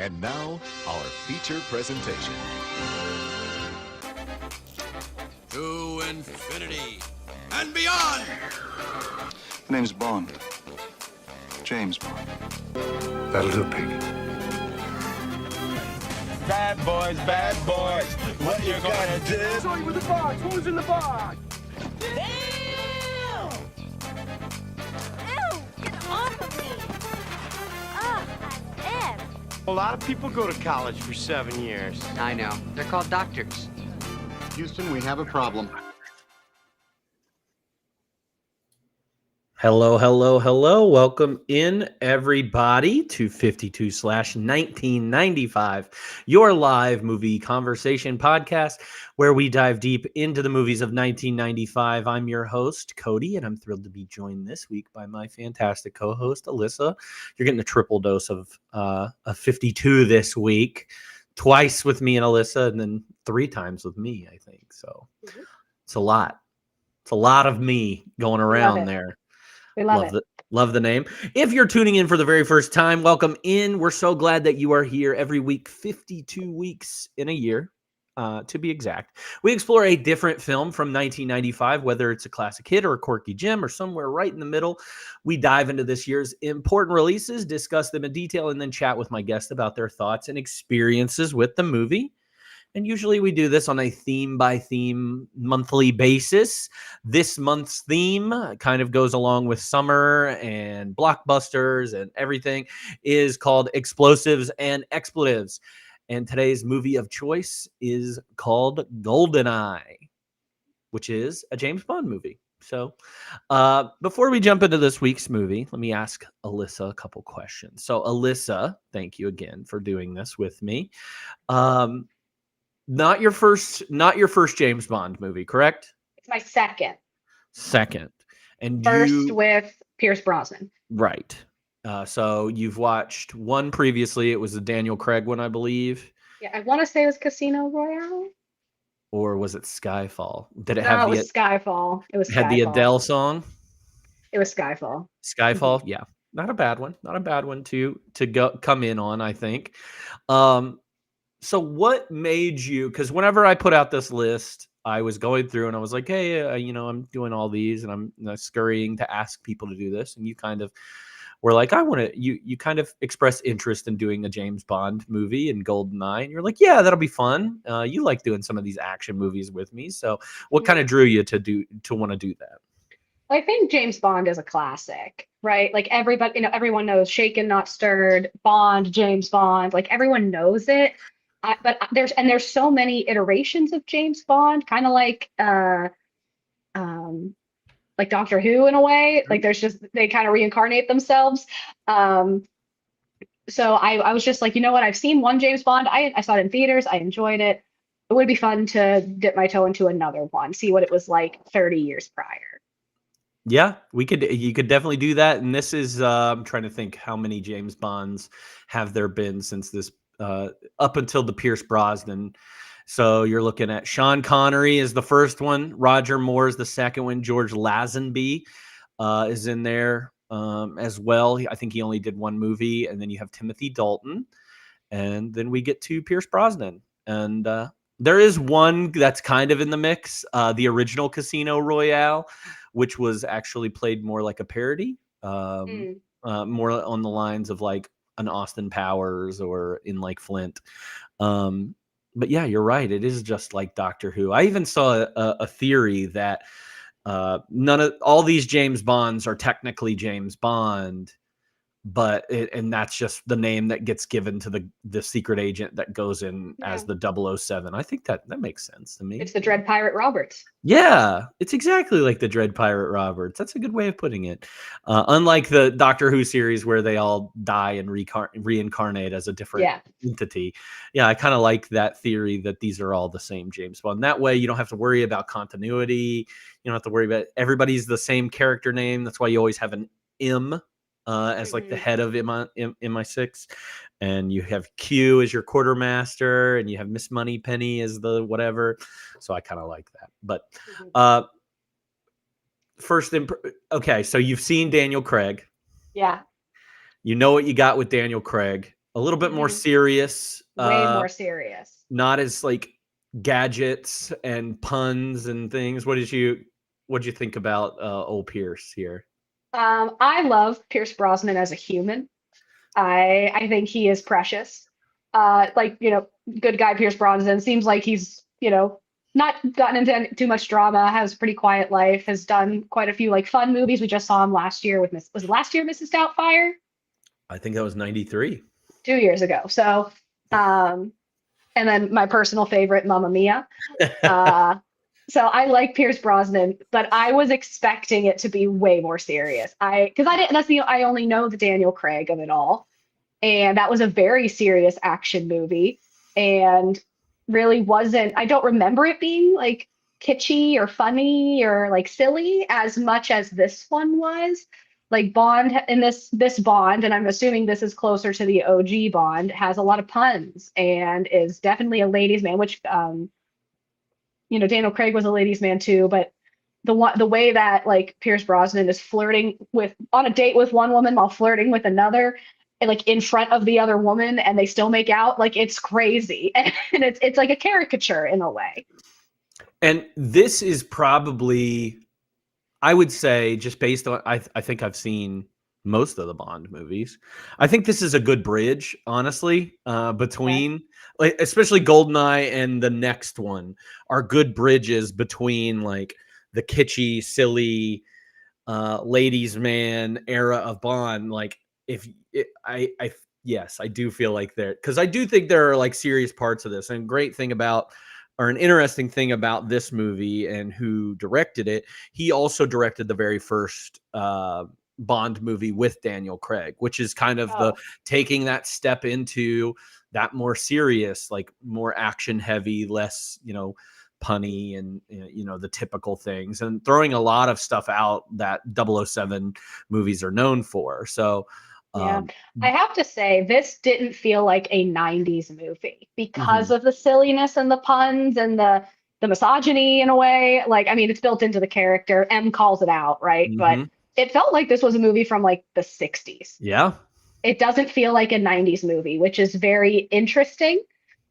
And now, our feature presentation. To infinity and beyond! My name's Bond. James Bond. That'll do, Piggy. Bad boys, what you gonna do? Show you with the box. What was in the box? Damn! Ew! Get off of me! Ugh, I'm in. A lot of people go to college for 7 years. I know. They're called doctors. Houston, we have a problem. Hello. Welcome in, everybody, to 52/1995, your live movie conversation podcast where we dive deep into the movies of 1995. I'm your host, Cody, and I'm thrilled to be joined this week by my fantastic co-host, Alyssa. You're getting a triple dose of 52 this week, twice with me and Alyssa, and then 3 times with me, I think. So It's a lot. It's a lot of me going around there. We love it. Love the name. If you're tuning in for the very first time, welcome in. We're so glad that you are here every week, 52 weeks in a year, to be exact. We explore a different film from 1995, whether it's a classic hit or a quirky gem or somewhere right in the middle. We dive into this year's important releases, discuss them in detail, and then chat with my guests about their thoughts and experiences with the movie. And usually we do this on a theme-by-theme monthly basis. This month's theme kind of goes along with summer and blockbusters and everything, is called Explosives and Expletives. And today's movie of choice is called GoldenEye, which is a James Bond movie. So before we jump into this week's movie, let me ask Alyssa a couple questions. So Alyssa, thank you again for doing this with me. Not your first James Bond movie, correct? It's my second. And First with Pierce Brosnan. Right. So you've watched one previously. It was the Daniel Craig one, I believe. Yeah, I want to say it was Casino Royale. Or was it Skyfall? Did it No, have it was Skyfall. It was had Skyfall. the Adele song? It was Skyfall. Skyfall, yeah. Not a bad one. Not a bad one to come in on, I think. So what made you, because whenever I put out this list, I was going through and I was like, hey, I'm doing all these and I'm scurrying to ask people to do this. And you kind of were like, you kind of expressed interest in doing a James Bond movie and GoldenEye. And you're like, yeah, that'll be fun. You like doing some of these action movies with me. So what kind of drew you to want to do that? I think James Bond is a classic, right? Like everybody, everyone knows Shaken Not Stirred, Bond, James Bond, like everyone knows it. But there's so many iterations of James Bond, kind of like Doctor Who in a way. Like they kind of reincarnate themselves. So I was just like, you know what? I've seen one James Bond. I saw it in theaters. I enjoyed it. It would be fun to dip my toe into another one, see what it was like 30 years prior. Yeah, you could definitely do that. And this is, I'm trying to think how many James Bonds have there been since this, up until the Pierce Brosnan. So you're looking at Sean Connery is the first one. Roger Moore is the second one. George Lazenby is in there as well. I think he only did one movie. And then you have Timothy Dalton. And then we get to Pierce Brosnan. And there is one that's kind of in the mix. The original Casino Royale, which was actually played more like a parody. More on the lines of like an Austin Powers or in like Flint. But yeah, you're right. It is just like Doctor Who. I even saw a theory that all these James Bonds are technically James Bond, and that's just the name that gets given to the secret agent that goes in as the 007. I think that makes sense to me. It's the Dread Pirate Roberts. Yeah, it's exactly like the Dread Pirate Roberts. That's a good way of putting it. Unlike the Doctor Who series where they all die and reincarnate as a different entity. Yeah, I kind of like that theory that these are all the same James Bond. That way you don't have to worry about continuity. You don't have to worry about everybody's the same character name. That's why you always have an M as like the head of MI6, and you have Q as your quartermaster, and you have Miss Moneypenny as the whatever. So I kind of like that. But okay, so you've seen Daniel Craig. Yeah. You know what you got with Daniel Craig. a little bit more Mhm. serious. Way more serious. Not as like gadgets and puns and things. What did you think about old Pierce here? I love Pierce Brosnan as a human. I think he is precious. Like, good guy Pierce Brosnan seems like he's, not gotten into too much drama, has a pretty quiet life, has done quite a few like fun movies. We just saw him last year with was it last year, Mrs. Doubtfire? I think that was 93. 2 years ago. So, um, and then my personal favorite, Mamma Mia. Uh, so I like Pierce Brosnan, but I was expecting it to be way more serious. Because I didn't, I only know the Daniel Craig of it all. And that was a very serious action movie and really wasn't, I don't remember it being like kitschy or funny or like silly as much as this one was. Like Bond in this Bond, and I'm assuming this is closer to the OG Bond, has a lot of puns and is definitely a ladies' man, which Daniel Craig was a ladies' man too, but the way that like Pierce Brosnan is flirting with on a date with one woman while flirting with another, and like in front of the other woman, and they still make out, like it's crazy, and it's like a caricature in a way. And this is probably, I would say, just based on, I think I've seen most of the Bond movies. I think this is a good bridge, honestly, between, like, especially GoldenEye and the next one are good bridges between like the kitschy, silly, ladies' man era of Bond. Like, if it, yes, I do feel like there, because I do think there are like serious parts of this. And great thing about, or an interesting thing about this movie and who directed it, he also directed the very first Bond movie with Daniel Craig, which is kind of the taking that step into that more serious, like more action heavy, less, punny and, the typical things, and throwing a lot of stuff out that 007 movies are known for. So, Yeah, I have to say, this didn't feel like a 90s movie because Mhm. of the silliness and the puns and the misogyny in a way. Like, I mean, it's built into the character. M calls it out, right? But Mhm. it felt like this was a movie from like the 60s. Yeah. It doesn't feel like a 90s movie, which is very interesting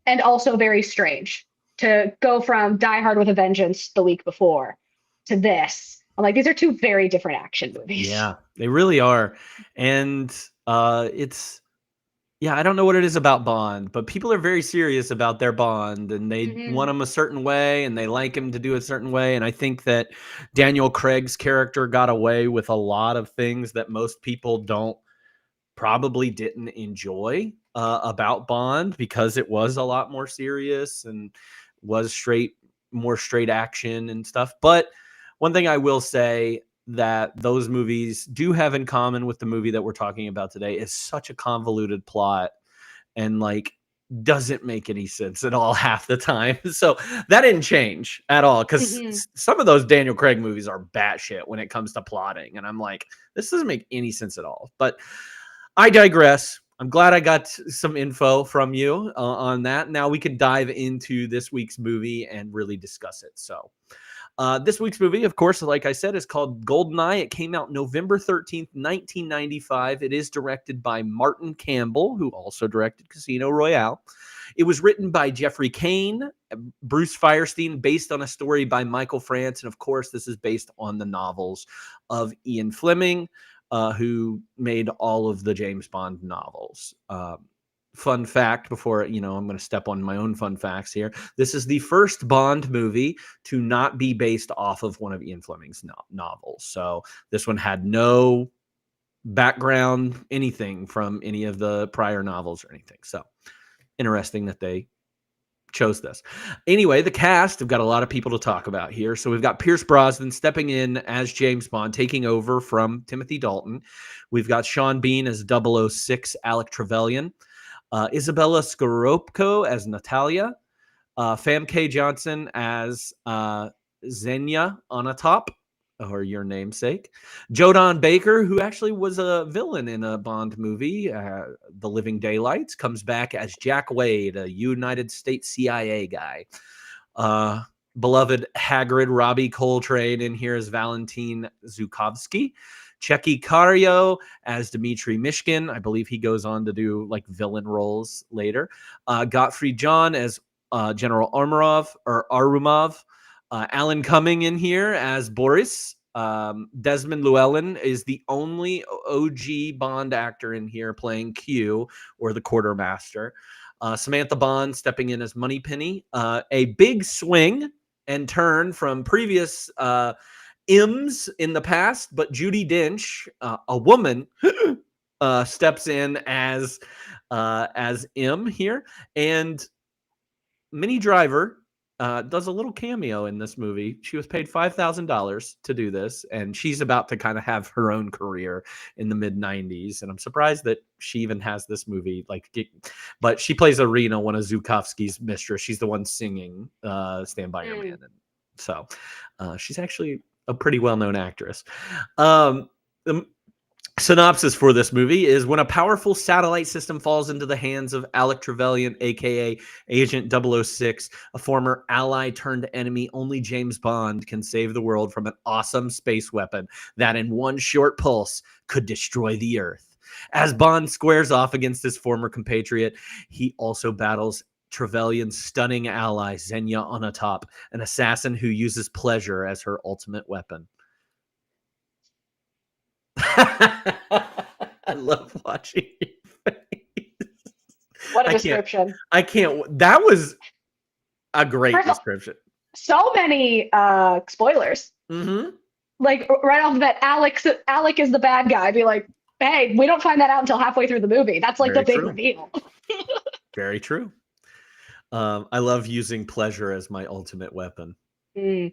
and also very strange to go from Die Hard with a Vengeance the week before to this. I'm like, these are two very different action movies. Yeah, they really are. And it's, yeah, I don't know what it is about Bond, but people are very serious about their Bond, and they Mhm. want him a certain way and they like him to do a certain way. And I think that Daniel Craig's character got away with a lot of things that most people probably didn't enjoy about Bond, because it was a lot more serious and was more straight action and stuff. But one thing I will say that those movies do have in common with the movie that we're talking about today is such a convoluted plot, and like doesn't make any sense at all half the time. So that didn't change at all, because Mhm. some of those Daniel Craig movies are batshit when it comes to plotting, and I'm like, this doesn't make any sense at all. But I digress. I'm glad I got some info from you on that. Now we can dive into this week's movie and really discuss it. So, this week's movie, of course, like I said, is called GoldenEye. It came out November 13th, 1995. It is directed by Martin Campbell, who also directed Casino Royale. It was written by Jeffrey Kane, Bruce Firestein, based on a story by Michael France. And of course, this is based on the novels of Ian Fleming, who made all of the James Bond novels. Fun fact before, I'm going to step on my own fun facts here. This is the first Bond movie to not be based off of one of Ian Fleming's novels. So this one had no background, anything from any of the prior novels or anything. So interesting that they chose this. Anyway, the cast, we've got a lot of people to talk about here. So we've got Pierce Brosnan stepping in as James Bond, taking over from Timothy Dalton. We've got Sean Bean as 006 Alec Trevelyan. Isabella Scorupco as Natalia. Famke Johnson as Xenia Onatop, or your namesake. Jodan Baker, who actually was a villain in a Bond movie, The Living Daylights, comes back as Jack Wade, a United States CIA guy. Beloved Hagrid Robbie Coltrane in here as Valentine Zukovsky. Checky Cario as Dmitry Mishkin. I believe he goes on to do like villain roles later. Gottfried John as General Arumov. Alan Cumming in here as Boris. Desmond Llewellyn is the only OG Bond actor in here playing Q, or the quartermaster. Samantha Bond stepping in as Moneypenny. A big swing and turn from previous M's in the past, but Judi Dench, a woman, steps in as M here, and Minnie Driver does a little cameo in this movie. She was paid $5,000 to do this, and she's about to kind of have her own career in the mid 90s. And I'm surprised that she even has this movie. But she plays Irina, one of Zukovsky's mistress. She's the one singing "Stand by Your Man," and so she's actually a pretty well-known actress. The synopsis for this movie is: when a powerful satellite system falls into the hands of Alec Trevelyan, aka Agent 006, a former ally turned enemy, only James Bond can save the world from an awesome space weapon that in one short pulse could destroy the Earth. As Bond squares off against his former compatriot, he also battles Trevelyan's stunning ally, Xenia Onatop, an assassin who uses pleasure as her ultimate weapon. I love watching your face. What a description. I can't. That was a great description. So many spoilers. Mm-hmm. Like right off the bat, Alec is the bad guy. I'd be like, hey, we don't find that out until halfway through the movie. That's like Very the big true. reveal. Very true. I love using pleasure as my ultimate weapon. I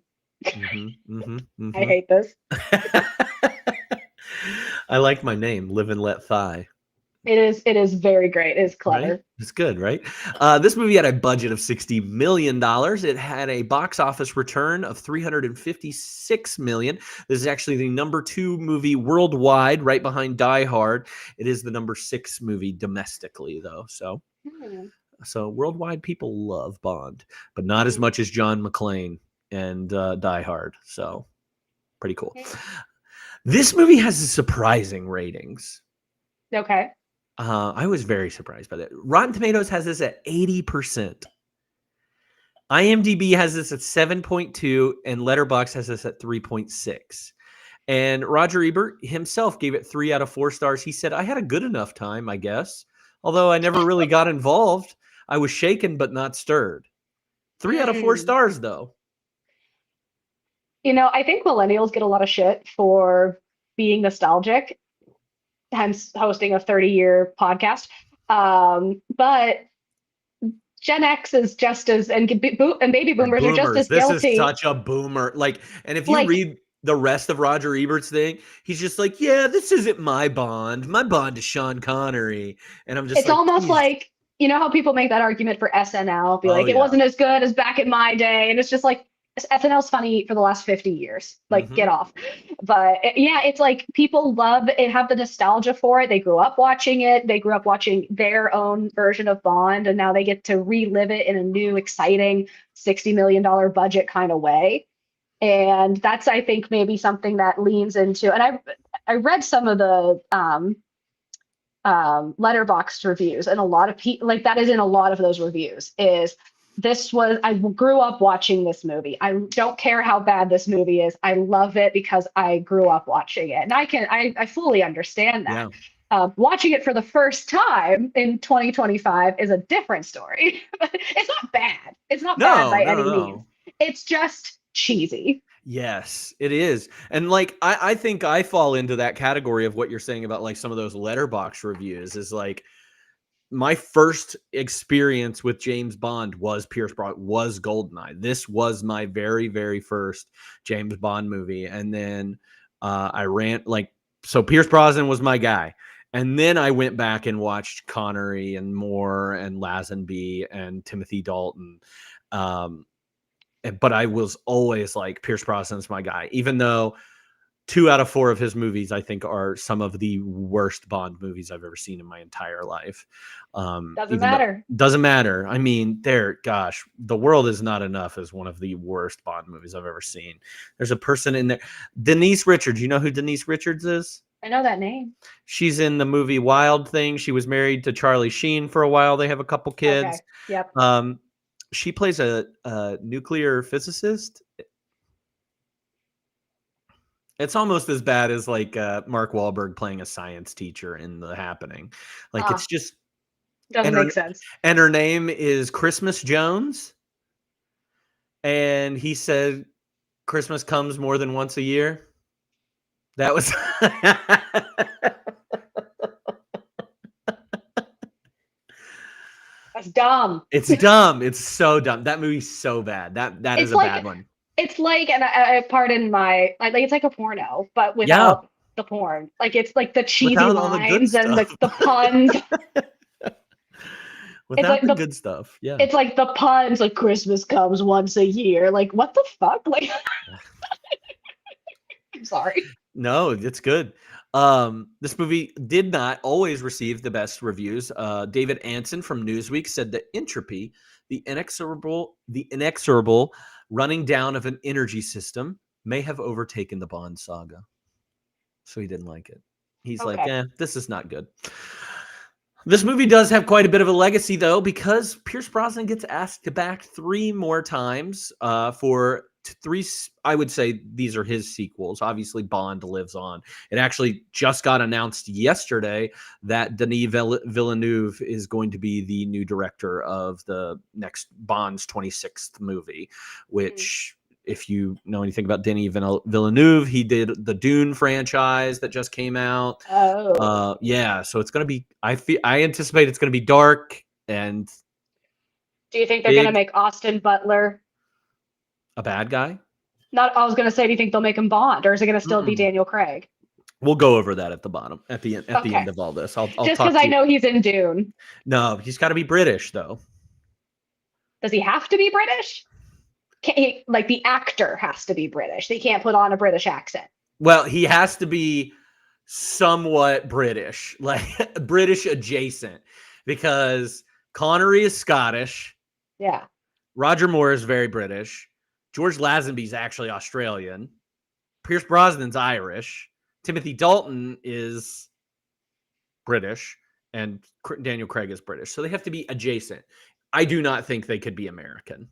hate this. I like my name, Live and Let Thigh. It is very great. It is clever. Right? It's good, right? This movie had a budget of $60 million. It had a box office return of $356 million. This is actually the number 2 movie worldwide, right behind Die Hard. It is the number 6 movie domestically, though. So worldwide, people love Bond, but not as much as John McClane and Die Hard. So pretty cool. This movie has surprising ratings. Okay. I was very surprised by that. Rotten Tomatoes has this at 80%. IMDb has this at 7.2, and Letterboxd has this at 3.6. And Roger Ebert himself gave it 3 out of 4 stars. He said, I had a good enough time, I guess. Although I never really got involved. I was shaken but not stirred. 3 out of 4 stars, though. You know, I think millennials get a lot of shit for being nostalgic, hence hosting a 30-year podcast. But Gen X is just as, and baby boomers are just as guilty. This is such a boomer. And if you read the rest of Roger Ebert's thing, he's just like, yeah, this isn't my Bond. My Bond is Sean Connery. And I'm just it's almost like, you know how people make that argument for SNL, it wasn't as good as back in my day. And it's just like, SNL's funny for the last 50 years. Get off. But it's like people love it, have the nostalgia for it. They grew up watching it. They grew up watching their own version of Bond, and now they get to relive it in a new, exciting $60 million budget kind of way. And that's, I think, maybe something that leans into, and I read some of the Letterboxd reviews, and a lot of people, that is in a lot of those reviews, is I grew up watching this movie. I don't care how bad this movie is. I love it because I grew up watching it. And I fully understand that. Yeah. Watching it for the first time in 2025 is a different story. It's not bad. It's not bad by any means. It's just cheesy. Yes, it is. And I think I fall into that category of what you're saying about some of those Letterboxd reviews is my first experience with James Bond was Pierce Brosnan, was GoldenEye. This was my very, very first James Bond movie. And then I ran so Pierce Brosnan was my guy. And then I went back and watched Connery and Moore and Lazenby and Timothy Dalton. But I was always Pierce Brosnan's my guy, even though 2 out of 4 of his movies, I think, are some of the worst Bond movies I've ever seen in my entire life. Doesn't matter. Doesn't matter. I mean, gosh, The World Is Not Enough is one of the worst Bond movies I've ever seen. There's a person in there, Denise Richards. You know who Denise Richards is? I know that name. She's in the movie Wild Thing. She was married to Charlie Sheen for a while. They have a couple kids. Okay. Yep. She plays a nuclear physicist. It's almost as bad as like Mark Wahlberg playing a science teacher in The Happening. Like it's just doesn't make sense. And her name is Christmas Jones. And he said Christmas comes more than once a year. That was That's dumb. It's dumb. It's so dumb. That movie's so bad. That is a bad one. It's like, and I pardon my, like it's like a porno, but without the porn. Like it's like the cheesy lines and like the puns. Without like the good stuff. Yeah. It's like the puns, like Christmas comes once a year. Like what the fuck? Like I'm sorry. No, it's good. This movie did not always receive the best reviews. David Anson from Newsweek said that entropy, the inexorable running down of an energy system, may have overtaken the Bond saga. So he didn't like it. He's like, this is not good. This movie does have quite a bit of a legacy, though, because Pierce Brosnan gets asked back 3 more times for 3. I would say these are his sequels. Obviously, Bond lives on. It actually just got announced yesterday that Denis Villeneuve is going to be the new director of the next Bond's 26th movie, which... If you know anything about Denis Villeneuve, he did the Dune franchise that just came out. Oh, yeah. So it's gonna be. I anticipate it's gonna be dark and. Do you think they're gonna make Austin Butler a bad guy? I was gonna say, do you think they'll make him Bond, or is it gonna still be Daniel Craig? We'll go over that at the bottom, at the end of all this. I'll just because I know he's in Dune. No, he's got to be British though. Does he have to be British? Like the actor has to be British. They can't put on a British accent. Well, he has to be somewhat British, like British adjacent, because Connery is Scottish. Yeah. Roger Moore is very British. George Lazenby's actually Australian. Pierce Brosnan's Irish. Timothy Dalton is British, and Daniel Craig is British. So they have to be adjacent. I do not think they could be American.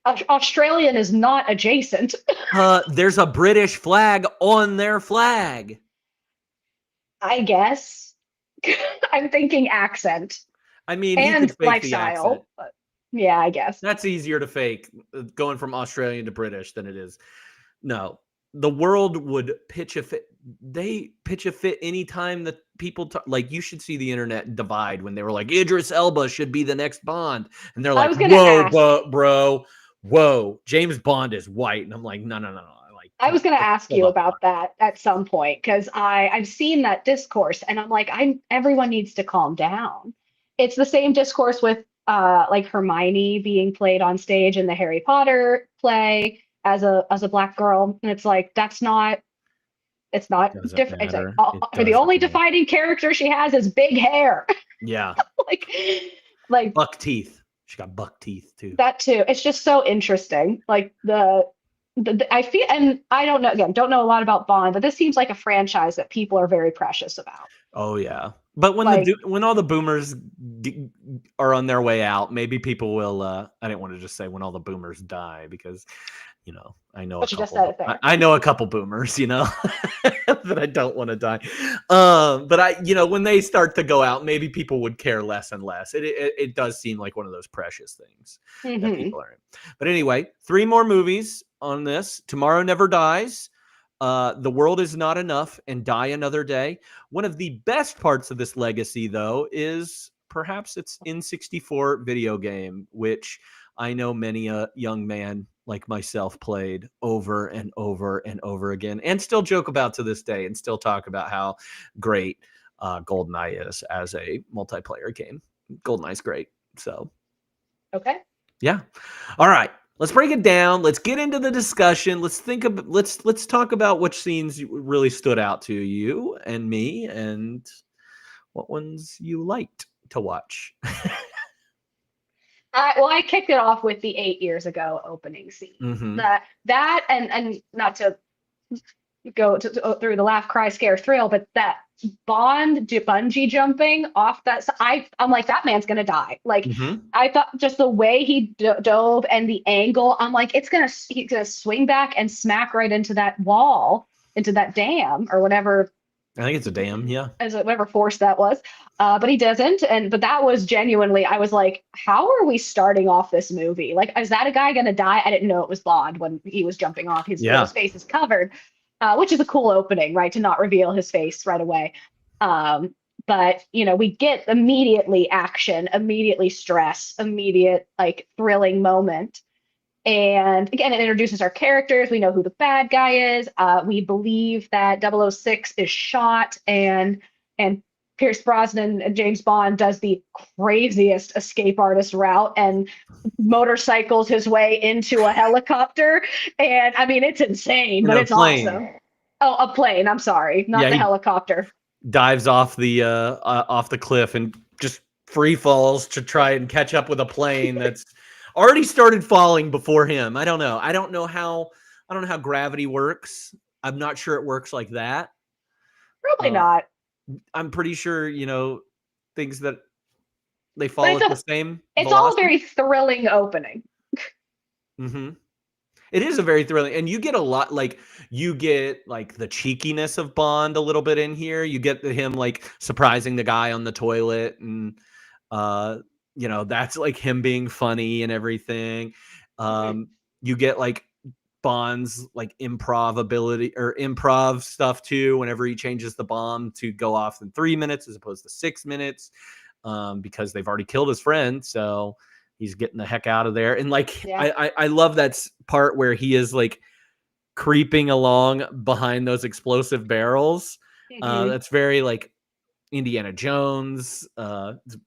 Australian is not adjacent. There's a British flag on their flag. I guess. I'm thinking accent. I mean, and lifestyle. But yeah, I guess. That's easier to fake going from Australian to British than it is. No, the world would pitch a fit. They pitch a fit anytime that people talk. Like, you should see the internet divide when they were like, Idris Elba should be the next Bond. And they're like, whoa, bro, whoa, James Bond is white. And I'm like, no. I was going to ask you about that at some point, because I've seen that discourse and I'm like, everyone needs to calm down. It's the same discourse with like Hermione being played on stage in the Harry Potter play as a black girl. And it's like, it's not different. It's like, the only defining character she has is big hair. Yeah. like buck teeth. She got buck teeth too. That too. It's just so interesting. Like the I feel, and I don't know, again, don't know a lot about Bond, but this seems like a franchise that people are very precious about. Oh yeah. But when when all the boomers are on their way out, maybe people will I didn't want to just say when all the boomers die, because I know I know a couple boomers, that I don't want to die. But when they start to go out, maybe people would care less and less. It does seem like one of those precious things that people are in. But anyway, 3 more movies on this. Tomorrow Never Dies, The World Is Not Enough, and Die Another Day. One of the best parts of this legacy, though, is perhaps its N64 video game, which I know many a young man like myself played over and over and over again, and still joke about to this day, and still talk about how great GoldenEye is as a multiplayer game. GoldenEye's great. So, okay. Yeah. All right. let's break it down. Let's get into the discussion. Let's talk about which scenes really stood out to you and me, and what ones you liked to watch. I kicked it off with the 8 years ago opening scene. Mm-hmm. That and not to go through the laugh, cry, scare, thrill, but that Bond bungee jumping off that, I'm like, that man's gonna die. Like, Mm-hmm. I thought just the way he dove and the angle, I'm like, he's gonna swing back and smack right into that wall, into that dam or whatever. I think it's a dam, yeah. As whatever force that was, but he doesn't. But that was genuinely, I was like, how are we starting off this movie? Like, is that a guy gonna die? I didn't know it was Bond when he was jumping off. His face is covered, which is a cool opening, right? To not reveal his face right away. But we get immediately action, immediately stress, immediate like thrilling moment. And again, it introduces our characters. We know who the bad guy is. We believe that 006 is shot, and Pierce Brosnan and James Bond does the craziest escape artist route and motorcycles his way into a helicopter. And I mean, it's insane, but it's awesome. Oh, a plane. I'm sorry, not the helicopter. Dives off the cliff and just free falls to try and catch up with a plane that's already started falling before him. I don't know how gravity works. I'm not sure it works like that. Probably not. I'm pretty sure, things that they fall at the same It's velocity. all very thrilling opening. Mm-hmm. It is a very thrilling, and you get the cheekiness of Bond a little bit in here. You get him like surprising the guy on the toilet, and that's like him being funny and everything. You get like Bond's like improv ability or improv stuff too, whenever he changes the bomb to go off in 3 minutes as opposed to 6 minutes, because they've already killed his friend. So he's getting the heck out of there. And like, I love that part where he is like creeping along behind those explosive barrels. That's very like Indiana Jones. It's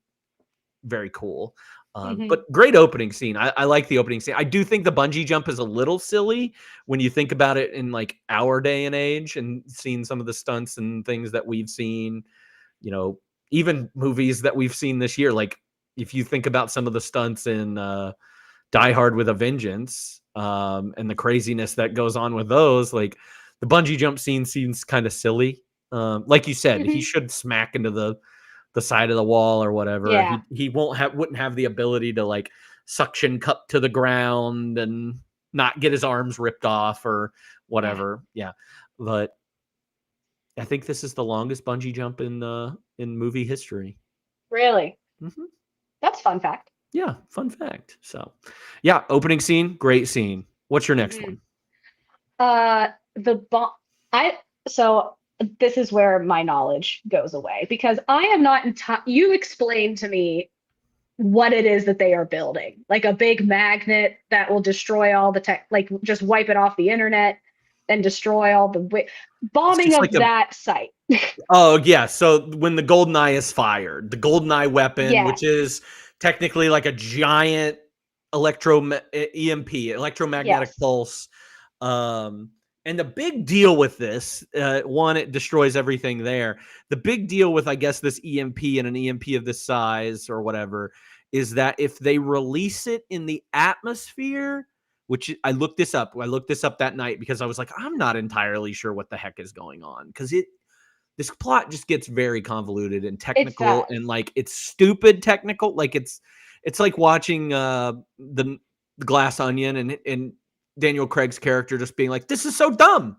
very cool. But great opening scene. I like the opening scene. I do think the bungee jump is a little silly when you think about it in like our day and age, and seeing some of the stunts and things that we've seen, even movies that we've seen this year. Like if you think about some of the stunts in Die Hard with a Vengeance, and the craziness that goes on with those, like the bungee jump scene seems kind of silly. Like you said, he should smack into the side of the wall or whatever. Yeah. He wouldn't have the ability to like suction cup to the ground and not get his arms ripped off or whatever. Yeah. But I think this is the longest bungee jump in movie history. Really? Mm-hmm. That's fun fact. Yeah, fun fact. So, yeah, opening scene, great scene. What's your next one? So this is where my knowledge goes away, because I am not you explained to me what it is that they are building, like a big magnet that will destroy all the tech, like just wipe it off the internet and destroy all the bombing of like that site. Oh yeah. So when the GoldenEye is fired, the GoldenEye weapon, which is technically like a giant EMP, electromagnetic pulse. And the big deal with this, one, it destroys everything there. The big deal with, I guess, this EMP and an EMP of this size or whatever is that if they release it in the atmosphere, which I looked this up that night because I was like, I'm not entirely sure what the heck is going on, because this plot just gets very convoluted and technical, and like it's stupid technical. Like it's like watching the Glass Onion and Daniel Craig's character just being like, this is so dumb.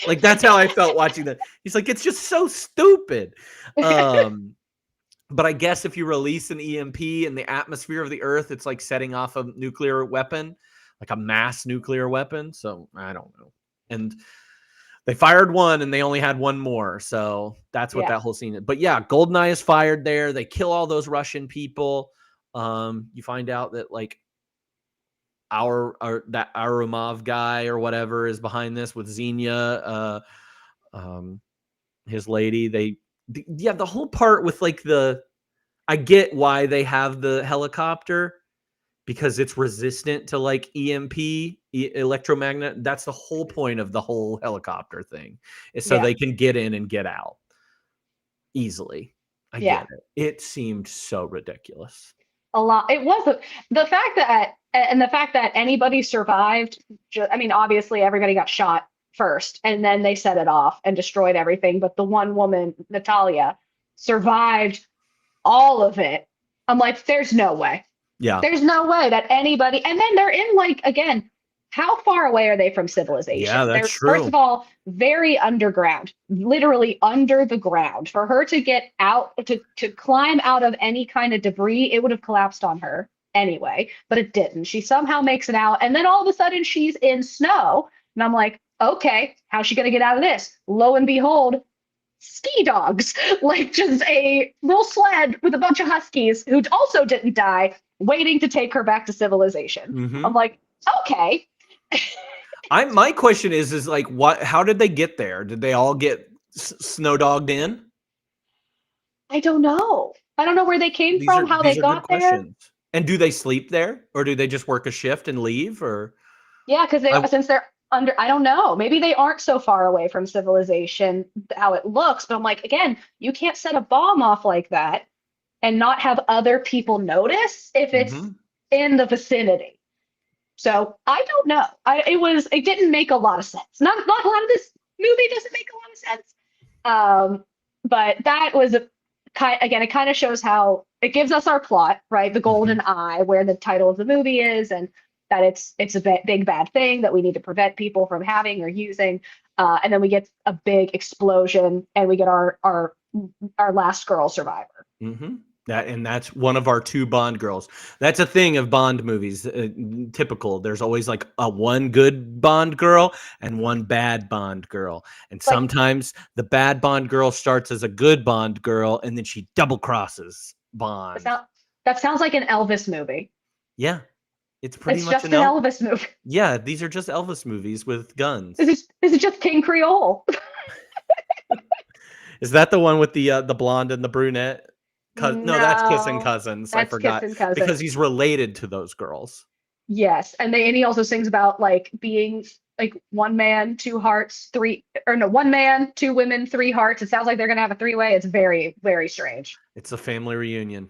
Like that's how I felt watching that. He's like, it's just so stupid. But I guess if you release an EMP in the atmosphere of the Earth, it's like setting off a nuclear weapon, like a mass nuclear weapon. So I don't know. And they fired one and they only had one more. So that's what that whole scene is. But yeah, GoldenEye is fired there. They kill all those Russian people. You find out that like that Arumov guy or whatever is behind this with Xenia, his lady. The whole part with like I get why they have the helicopter, because it's resistant to like electromagnet. That's the whole point of the whole helicopter thing, is so they can get in and get out easily. I get it. It seemed so ridiculous. A lot. It was the fact that anybody survived. I mean, obviously everybody got shot first, and then they set it off and destroyed everything. But the one woman, Natalia, survived all of it. I'm like, there's no way. Yeah. There's no way that anybody. And then they're in, like, again, how far away are they from civilization? Yeah, that's they're, true. First of all, very underground, literally under the ground. For her to get out, to climb out of any kind of debris, it would have collapsed on her anyway, but it didn't. She somehow makes it out. And then all of a sudden she's in snow. And I'm like, okay, how's she going to get out of this? Lo and behold, ski dogs, like just a little sled with a bunch of huskies who also didn't die, waiting to take her back to civilization. Mm-hmm. I'm like, okay. My question is like, what? How did they get there? Did they all get snow dogged in? I don't know. I don't know where they came from, how they got there. And do they sleep there, or do they just work a shift and leave? Or yeah, because since they're under, I don't know. Maybe they aren't so far away from civilization how it looks. But I'm like, again, you can't set a bomb off like that and not have other people notice if it's in the vicinity. So I don't know. It didn't make a lot of sense. Not a lot of this movie doesn't make a lot of sense. But that was it kind of shows how it gives us our plot, right? The GoldenEye, where the title of the movie is, and that it's a big bad thing that we need to prevent people from having or using. And then we get a big explosion, and we get our last girl survivor. Mm-hmm. That's one of our 2 Bond girls. That's a thing of Bond movies. Typical. There's always like one good Bond girl and one bad Bond girl. And sometimes the bad Bond girl starts as a good Bond girl, and then she double crosses Bond. That sounds like an Elvis movie. Yeah. It's pretty much just an Elvis movie. Yeah, these are just Elvis movies with guns. This is just King Creole. Is that the one with the blonde and the brunette? No, that's Kissing Cousins. I forgot. Because he's related to those girls. Yes, and he also sings about like being like 1 man, 2 hearts, 1 man, 2 women, 3 hearts. It sounds like they're gonna have a 3-way. It's very, very strange. It's a family reunion.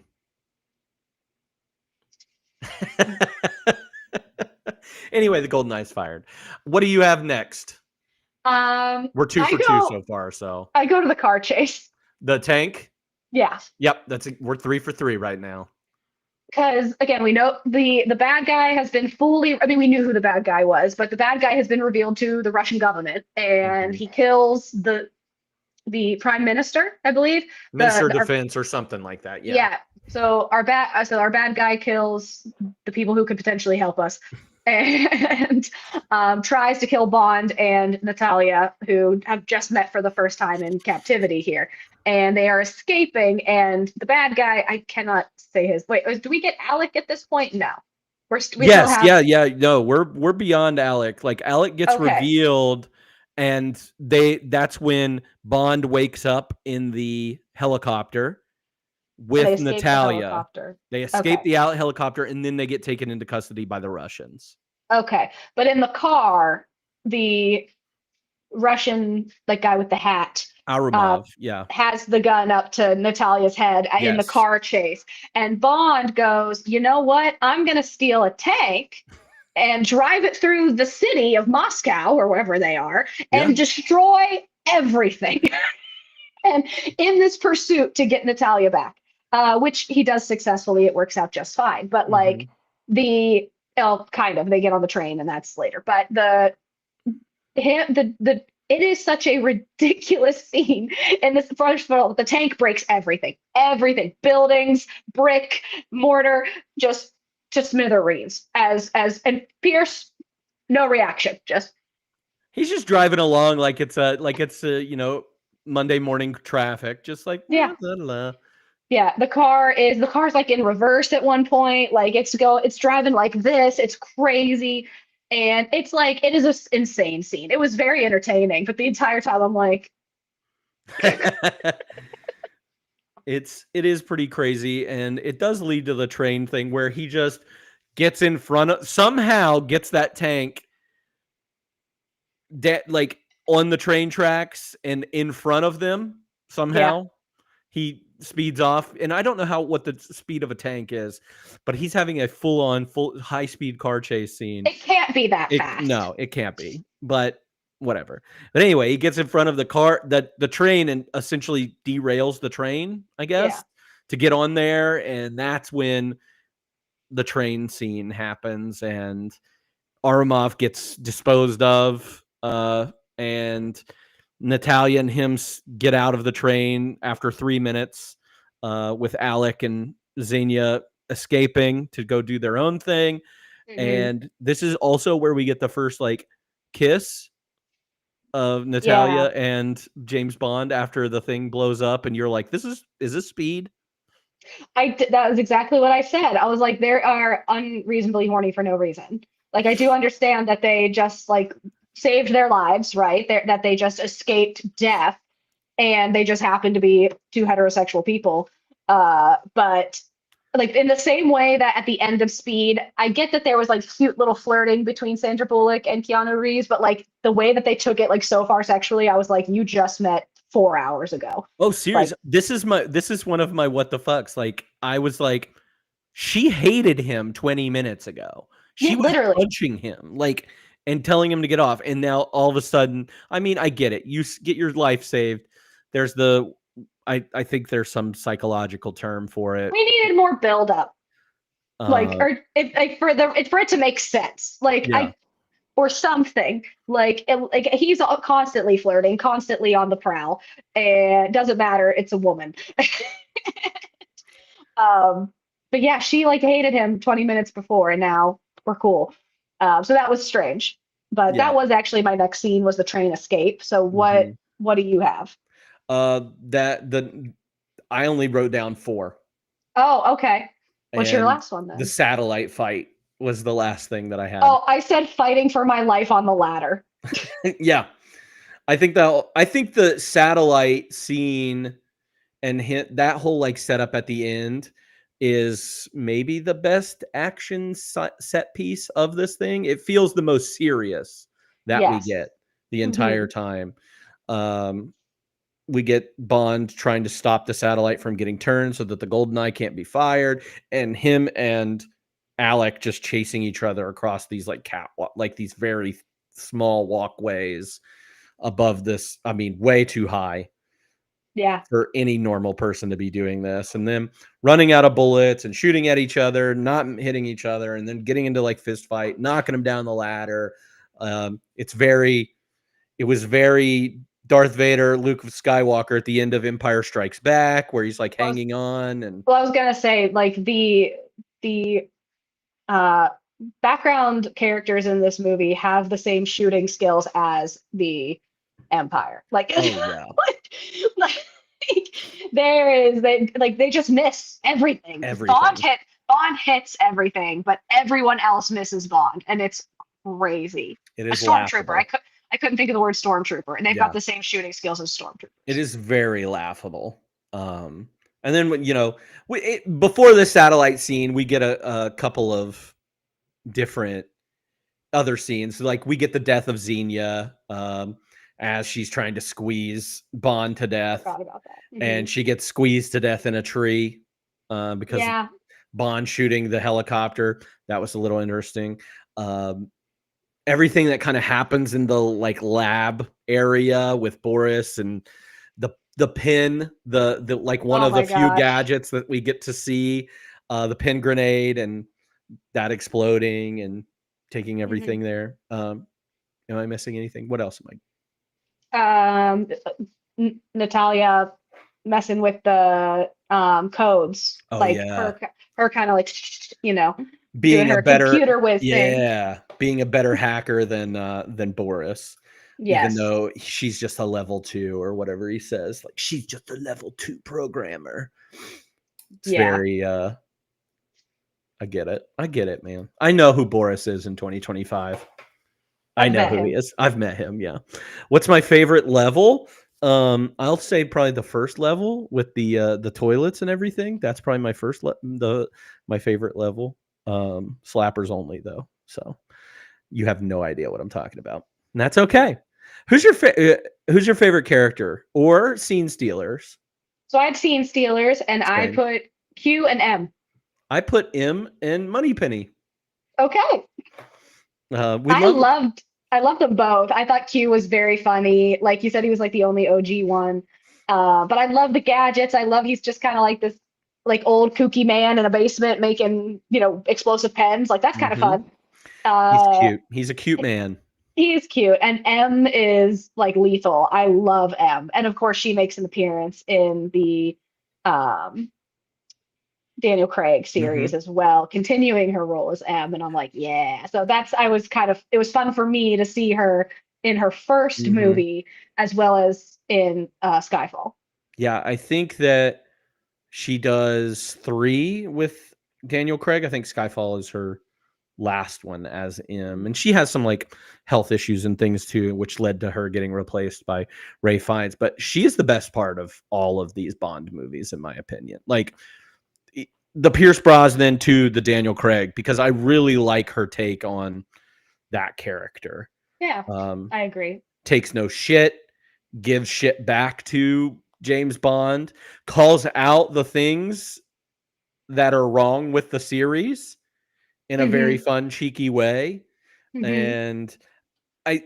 Anyway, the GoldenEye's fired. What do you have next? We're 2 for 2 so far. So I go to the car chase. The tank. Yeah. Yep. We're 3 for 3 right now. Because again, we know the bad guy has been fully. I mean, we knew who the bad guy was, but the bad guy has been revealed to the Russian government, and he kills the prime minister, I believe, Minister of Defense or something like that. Yeah. Yeah. So our bad guy kills the people who could potentially help us, and tries to kill Bond and Natalia, who have just met for the first time in captivity here. And they are escaping, and the bad guy, I cannot say his. Wait, do we get Alec at this point? No. No, we're beyond Alec. Like Alec gets revealed, and that's when Bond wakes up in the helicopter with Natalia. They escape the helicopter, and then they get taken into custody by the Russians. Okay, but in the car, the Russian guy with the hat, Aramov, has the gun up to Natalia's head in the car chase, and Bond goes, you know what? I'm gonna steal a tank and drive it through the city of Moscow or wherever they are and destroy everything. And in this pursuit to get Natalia back, which he does successfully, it works out just fine. But they get on the train, and that's later. But it is such a ridiculous scene. And this first of all, the tank breaks everything, buildings, brick, mortar, just to smithereens. And Pierce, no reaction. He's just driving along like it's a Monday morning traffic, just like yeah. Blah, blah, blah. Yeah, the car's like in reverse at one point. Like it's driving like this. It's crazy. And it's like, it is an insane scene. It was very entertaining, but the entire time I'm like, it is pretty crazy. And it does lead to the train thing where he just gets in front of, somehow gets that tank like on the train tracks and in front of them somehow. He speeds off, and I don't know what the speed of a tank is, but he's having a full high-speed car chase scene. It can't be that fast. No, it can't be, but whatever. But anyway, he gets in front of the car, the train, and essentially derails the train, I guess, to get on there, and that's when the train scene happens, and Aramov gets disposed of, and Natalia and him get out of the train after 3 minutes, with Alec and Xenia escaping to go do their own thing. And this is also where we get the first like kiss of Natalia and James Bond after the thing blows up, and you're like, is this Speed? That was exactly what I said. I was like, they are unreasonably horny for no reason. Like, I do understand that they just like saved their lives, right? That they just escaped death, and they just happened to be two heterosexual people. But like in the same way that at the end of Speed, I get that there was like cute little flirting between Sandra Bullock and Keanu Reeves, but like the way that they took it like so far sexually, I was like, you just met 4 hours ago. Oh, serious. Like, this is one of my what the fucks. Like, I was like, she hated him 20 minutes ago. She was literally punching him, like, and telling him to get off. And now all of a sudden, I mean, I get it. You get your life saved. There's I think there's some psychological term for it. We needed more build up. Like, or for it to make sense. Like, or something like he's constantly flirting, constantly on the prowl, and it doesn't matter. It's a woman. But yeah, she like hated him 20 minutes before, and now we're cool. So that was strange. But that was actually my next scene, was the train escape. So what do you have? I only wrote down 4. Oh, okay. What's your last one then? The satellite fight was the last thing that I had. Oh, I said fighting for my life on the ladder. Yeah. I think the satellite scene and that whole like setup at the end is maybe the best action set piece of this thing. It feels the most serious that we get the entire time. We get Bond trying to stop the satellite from getting turned so that the GoldenEye can't be fired, and him and Alec just chasing each other across these like these very small walkways above this. I mean, way too high. Yeah. For any normal person to be doing this, and then running out of bullets and shooting at each other, not hitting each other, and then getting into like fist fight, knocking them down the ladder. It was very Darth Vader, Luke Skywalker at the end of Empire Strikes Back, where he's like hanging on. And well, I was gonna say like the background characters in this movie have the same shooting skills as the Empire. Like, like they just miss everything. Bond hits everything, but everyone else misses Bond, and it's crazy. It is a stormtrooper. I couldn't think of the word stormtrooper, and they've got the same shooting skills as stormtroopers. It is very laughable. And then before the satellite scene, we get a couple of different other scenes. Like we get the death of Xenia, as she's trying to squeeze Bond to death. I forgot about that. And she gets squeezed to death in a tree because Bond shooting the helicopter. That was a little interesting. Everything that kind of happens in the like lab area with Boris and the pin, the like one of the few gadgets that we get to see, the pin grenade and that exploding and taking everything there. Am I missing anything? What else am I? Natalia messing with the codes. Oh, like her kind of like, being her a better computer whiz thing. Being a better hacker than Boris. Yes. Even though she's just a level 2 or whatever he says, like she's just a level 2 programmer. It's very I get it, man. I know who Boris is in 2025. I know who he is. I've met him. Yeah. What's my favorite level? I'll say probably the first level with the toilets and everything. That's probably my my favorite level. Slappers only though. So you have no idea what I'm talking about. And that's okay. Who's your favorite character or scene stealers? So I'd seen Steelers, and I Same. put Q and M. I put M and Moneypenny. Okay. I loved them both. I thought Q was very funny. Like you said, he was like the only OG one. But I love the gadgets. I love he's just kind of like this like old kooky man in a basement making, explosive pens. Like that's kind of fun. He's cute. He's a cute man. He is cute. And M is like lethal. I love M. And of course she makes an appearance in the Daniel Craig series as well, continuing her role as M. And I'm like, yeah. So it was fun for me to see her in her first movie as well as in Skyfall. Yeah, I think that she does 3 with Daniel Craig. I think Skyfall is her last one as M. And she has some like health issues and things too, which led to her getting replaced by Ray Fiennes. But she is the best part of all of these Bond movies, in my opinion. Like the Pierce Brosnan to the Daniel Craig, because I really like her take on that character. Yeah, I agree. Takes no shit, gives shit back to James Bond, calls out the things that are wrong with the series in a very fun, cheeky way. And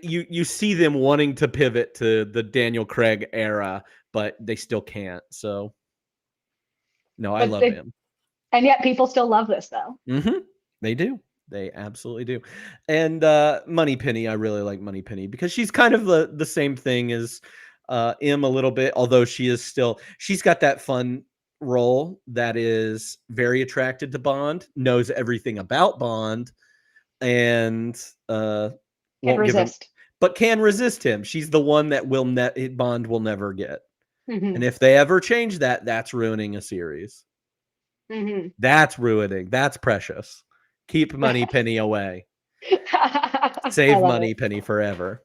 you see them wanting to pivot to the Daniel Craig era, but they still can't. So no, I love him. And yet people still love this though. They do. They absolutely do. And Moneypenny, I really like Moneypenny because she's kind of the same thing as M a little bit, although she's got that fun role that is very attracted to Bond, knows everything about Bond, and won't can resist him. She's the one that Bond will never get. And if they ever change that, that's ruining a series. That's ruining. That's precious. Keep Moneypenny away. Save Moneypenny forever.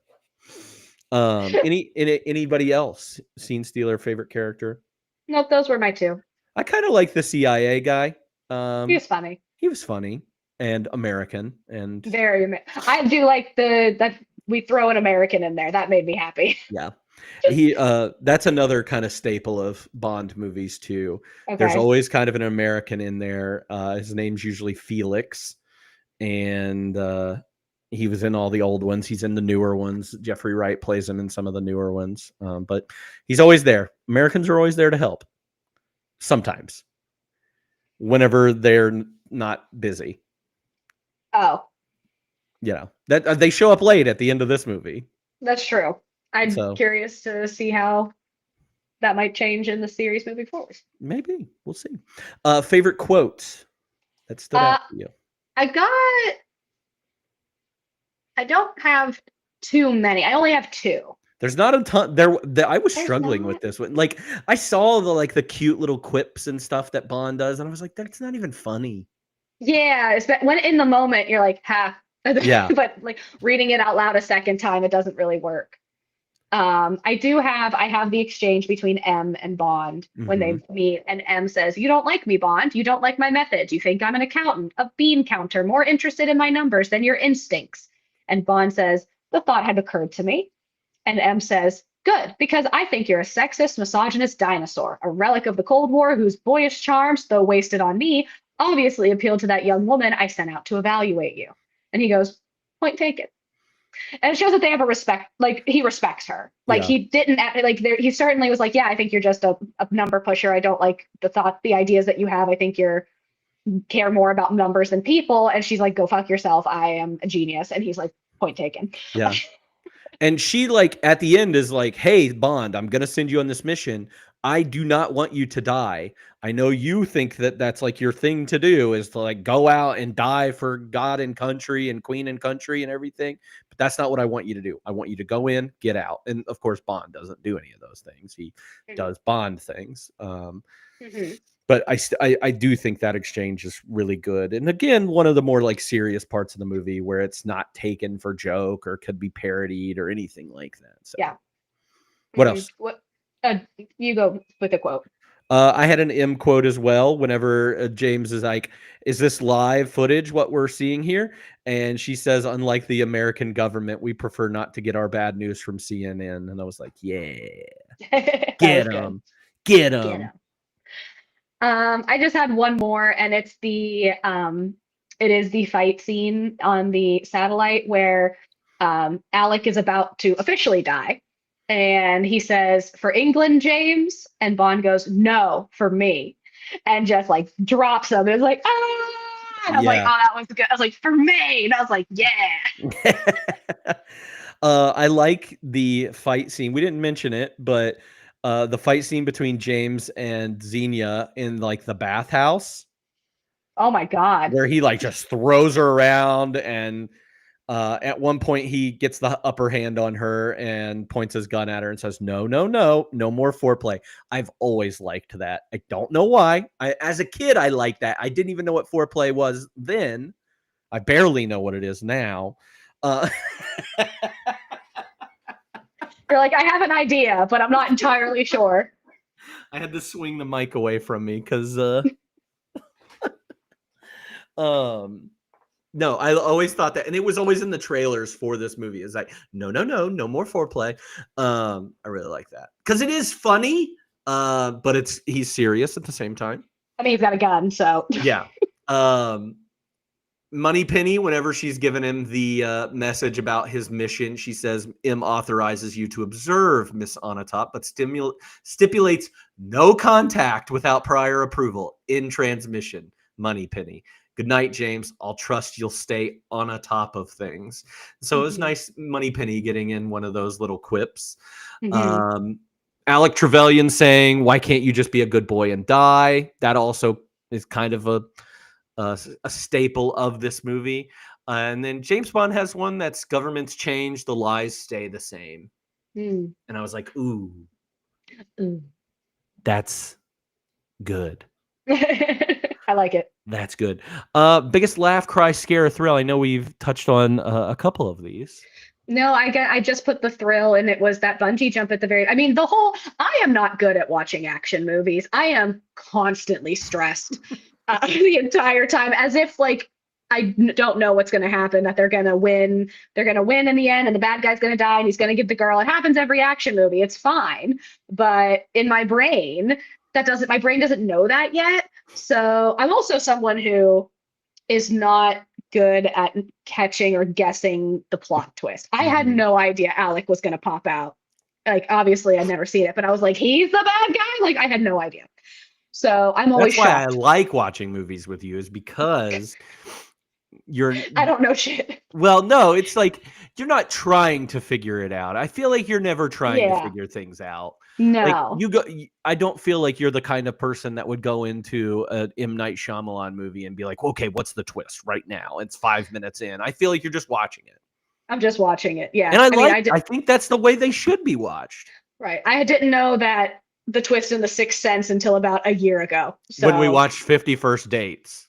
Anybody else? Scene stealer, favorite character? Nope, those were my 2. I kind of like the CIA guy. He was funny. He was funny and American and very. I do like that we throw an American in there. That made me happy. Yeah. That's another kind of staple of Bond movies too. Okay. There's always kind of an American in there. His name's usually Felix, and he was in all the old ones. He's in the newer ones. Jeffrey Wright plays him in some of the newer ones, but he's always there. Americans are always there to help. Sometimes, whenever they're not busy. Oh, that they show up late at the end of this movie. That's true. I'm curious to see how that might change in the series moving forward. Maybe. We'll see. Favorite quote that stood out to you? I don't have too many. I only have 2. There's not a ton. I was struggling with this one. Like I saw the cute little quips and stuff that Bond does, and I was like, that's not even funny. Yeah, it's when in the moment you're like, ha. Yeah. But like reading it out loud a second time, it doesn't really work. I have the exchange between M and Bond when they meet, and M says, "You don't like me, Bond. You don't like my methods. You think I'm an accountant, a bean counter, more interested in my numbers than your instincts." And Bond says, "The thought had occurred to me." And M says, "Good, because I think you're a sexist, misogynist dinosaur, a relic of the Cold War whose boyish charms, though wasted on me, obviously appealed to that young woman I sent out to evaluate you." And he goes, "Point taken." And it shows that they have a respect, like he respects her. Like he didn't he certainly was like, "Yeah, I think you're just a number pusher. I don't like the ideas that you have. I think you're care more about numbers than people." And she's like, "Go fuck yourself. I am a genius." And he's like, "Point taken." Yeah. And she at the end is like, "Hey, Bond, I'm going to send you on this mission. I do not want you to die. I know you think that that's like your thing to do is to like go out and die for God and country and queen and country and everything. But that's not what I want you to do. I want you to go in, get out." And of course, Bond doesn't do any of those things. He does Bond things. But I do think that exchange is really good. And again, one of the more like serious parts of the movie where it's not taken for joke or could be parodied or anything like that. So yeah. What else? You go with a quote. I had an M quote as well whenever James is like, is this live footage, what we're seeing here? And she says, unlike the American government, we prefer not to get our bad news from CNN. And I was like, yeah, That get was good. him. Get Get him. 'em. I just had one more, and it's it is the fight scene on the satellite where Alec is about to officially die. And he says, "For England, James," and Bond goes, "No, for me," and just like drops him. It was like, ah, and I was like, Yeah. oh, that was good. I was like, "For me," and I was like, yeah. I like the fight scene. We didn't mention it, but the fight scene between James and Xenia in like the bathhouse Oh my God. where he like just throws her around and at one point he gets the upper hand on her and points his gun at her and says, no, no, no, no more foreplay. I've always liked that. I don't know why. As a kid, I liked that. I didn't even know what foreplay was then. I barely know what it is now. You're like, I have an idea, but I'm not entirely sure. I had to swing the mic away from me because no, I always thought that, and it was always in the trailers for this movie. It's like, no, no, no, no more foreplay. I really like that because it is funny, but he's serious at the same time. I mean, he's got a gun, so Yeah. Moneypenny, whenever she's given him the message about his mission, she says, M authorizes you to observe, Miss Onatop, but stipulates no contact without prior approval in transmission. Moneypenny. Good night, James. I'll trust you'll stay on a top of things. So it was nice, Moneypenny getting in one of those little quips. Alec Trevelyan saying, why can't you just be a good boy and die? That also is kind of a staple of this movie. And then James Bond has one that's governments change, the lies stay the same. And I was like, ooh, that's good. I like it. That's good. Biggest laugh, cry, scare, or thrill. I know we've touched on a couple of these. No, I just put the thrill, and it was that bungee jump at the very. I mean, I am not good at watching action movies. I am constantly stressed the entire time, as if like don't know what's going to happen, that they're going to win. They're going to win in the end, and the bad guy's going to die, and he's going to get the girl. It happens every action movie. It's fine, but in my brain, my brain doesn't know that yet. So I'm also someone who is not good at catching or guessing the plot twist. I had no idea Alec was going to pop out. Like, obviously I'd never seen it, but I was like, he's the bad guy. Like, I had no idea. So I'm always That's why shocked. I like watching movies with you, is because I don't know shit. Well, no, it's like you're not trying to figure it out. I feel like you're never trying to Yeah. figure things out. No. Like I don't feel like you're the kind of person that would go into an M. Night Shyamalan movie and be like, okay, what's the twist right now? It's 5 minutes in. I feel like you're just watching it. I'm just watching it. Yeah. And I think that's the way they should be watched. Right. I didn't know that the twist in The Sixth Sense until about a year ago. So. When we watched 50 First Dates.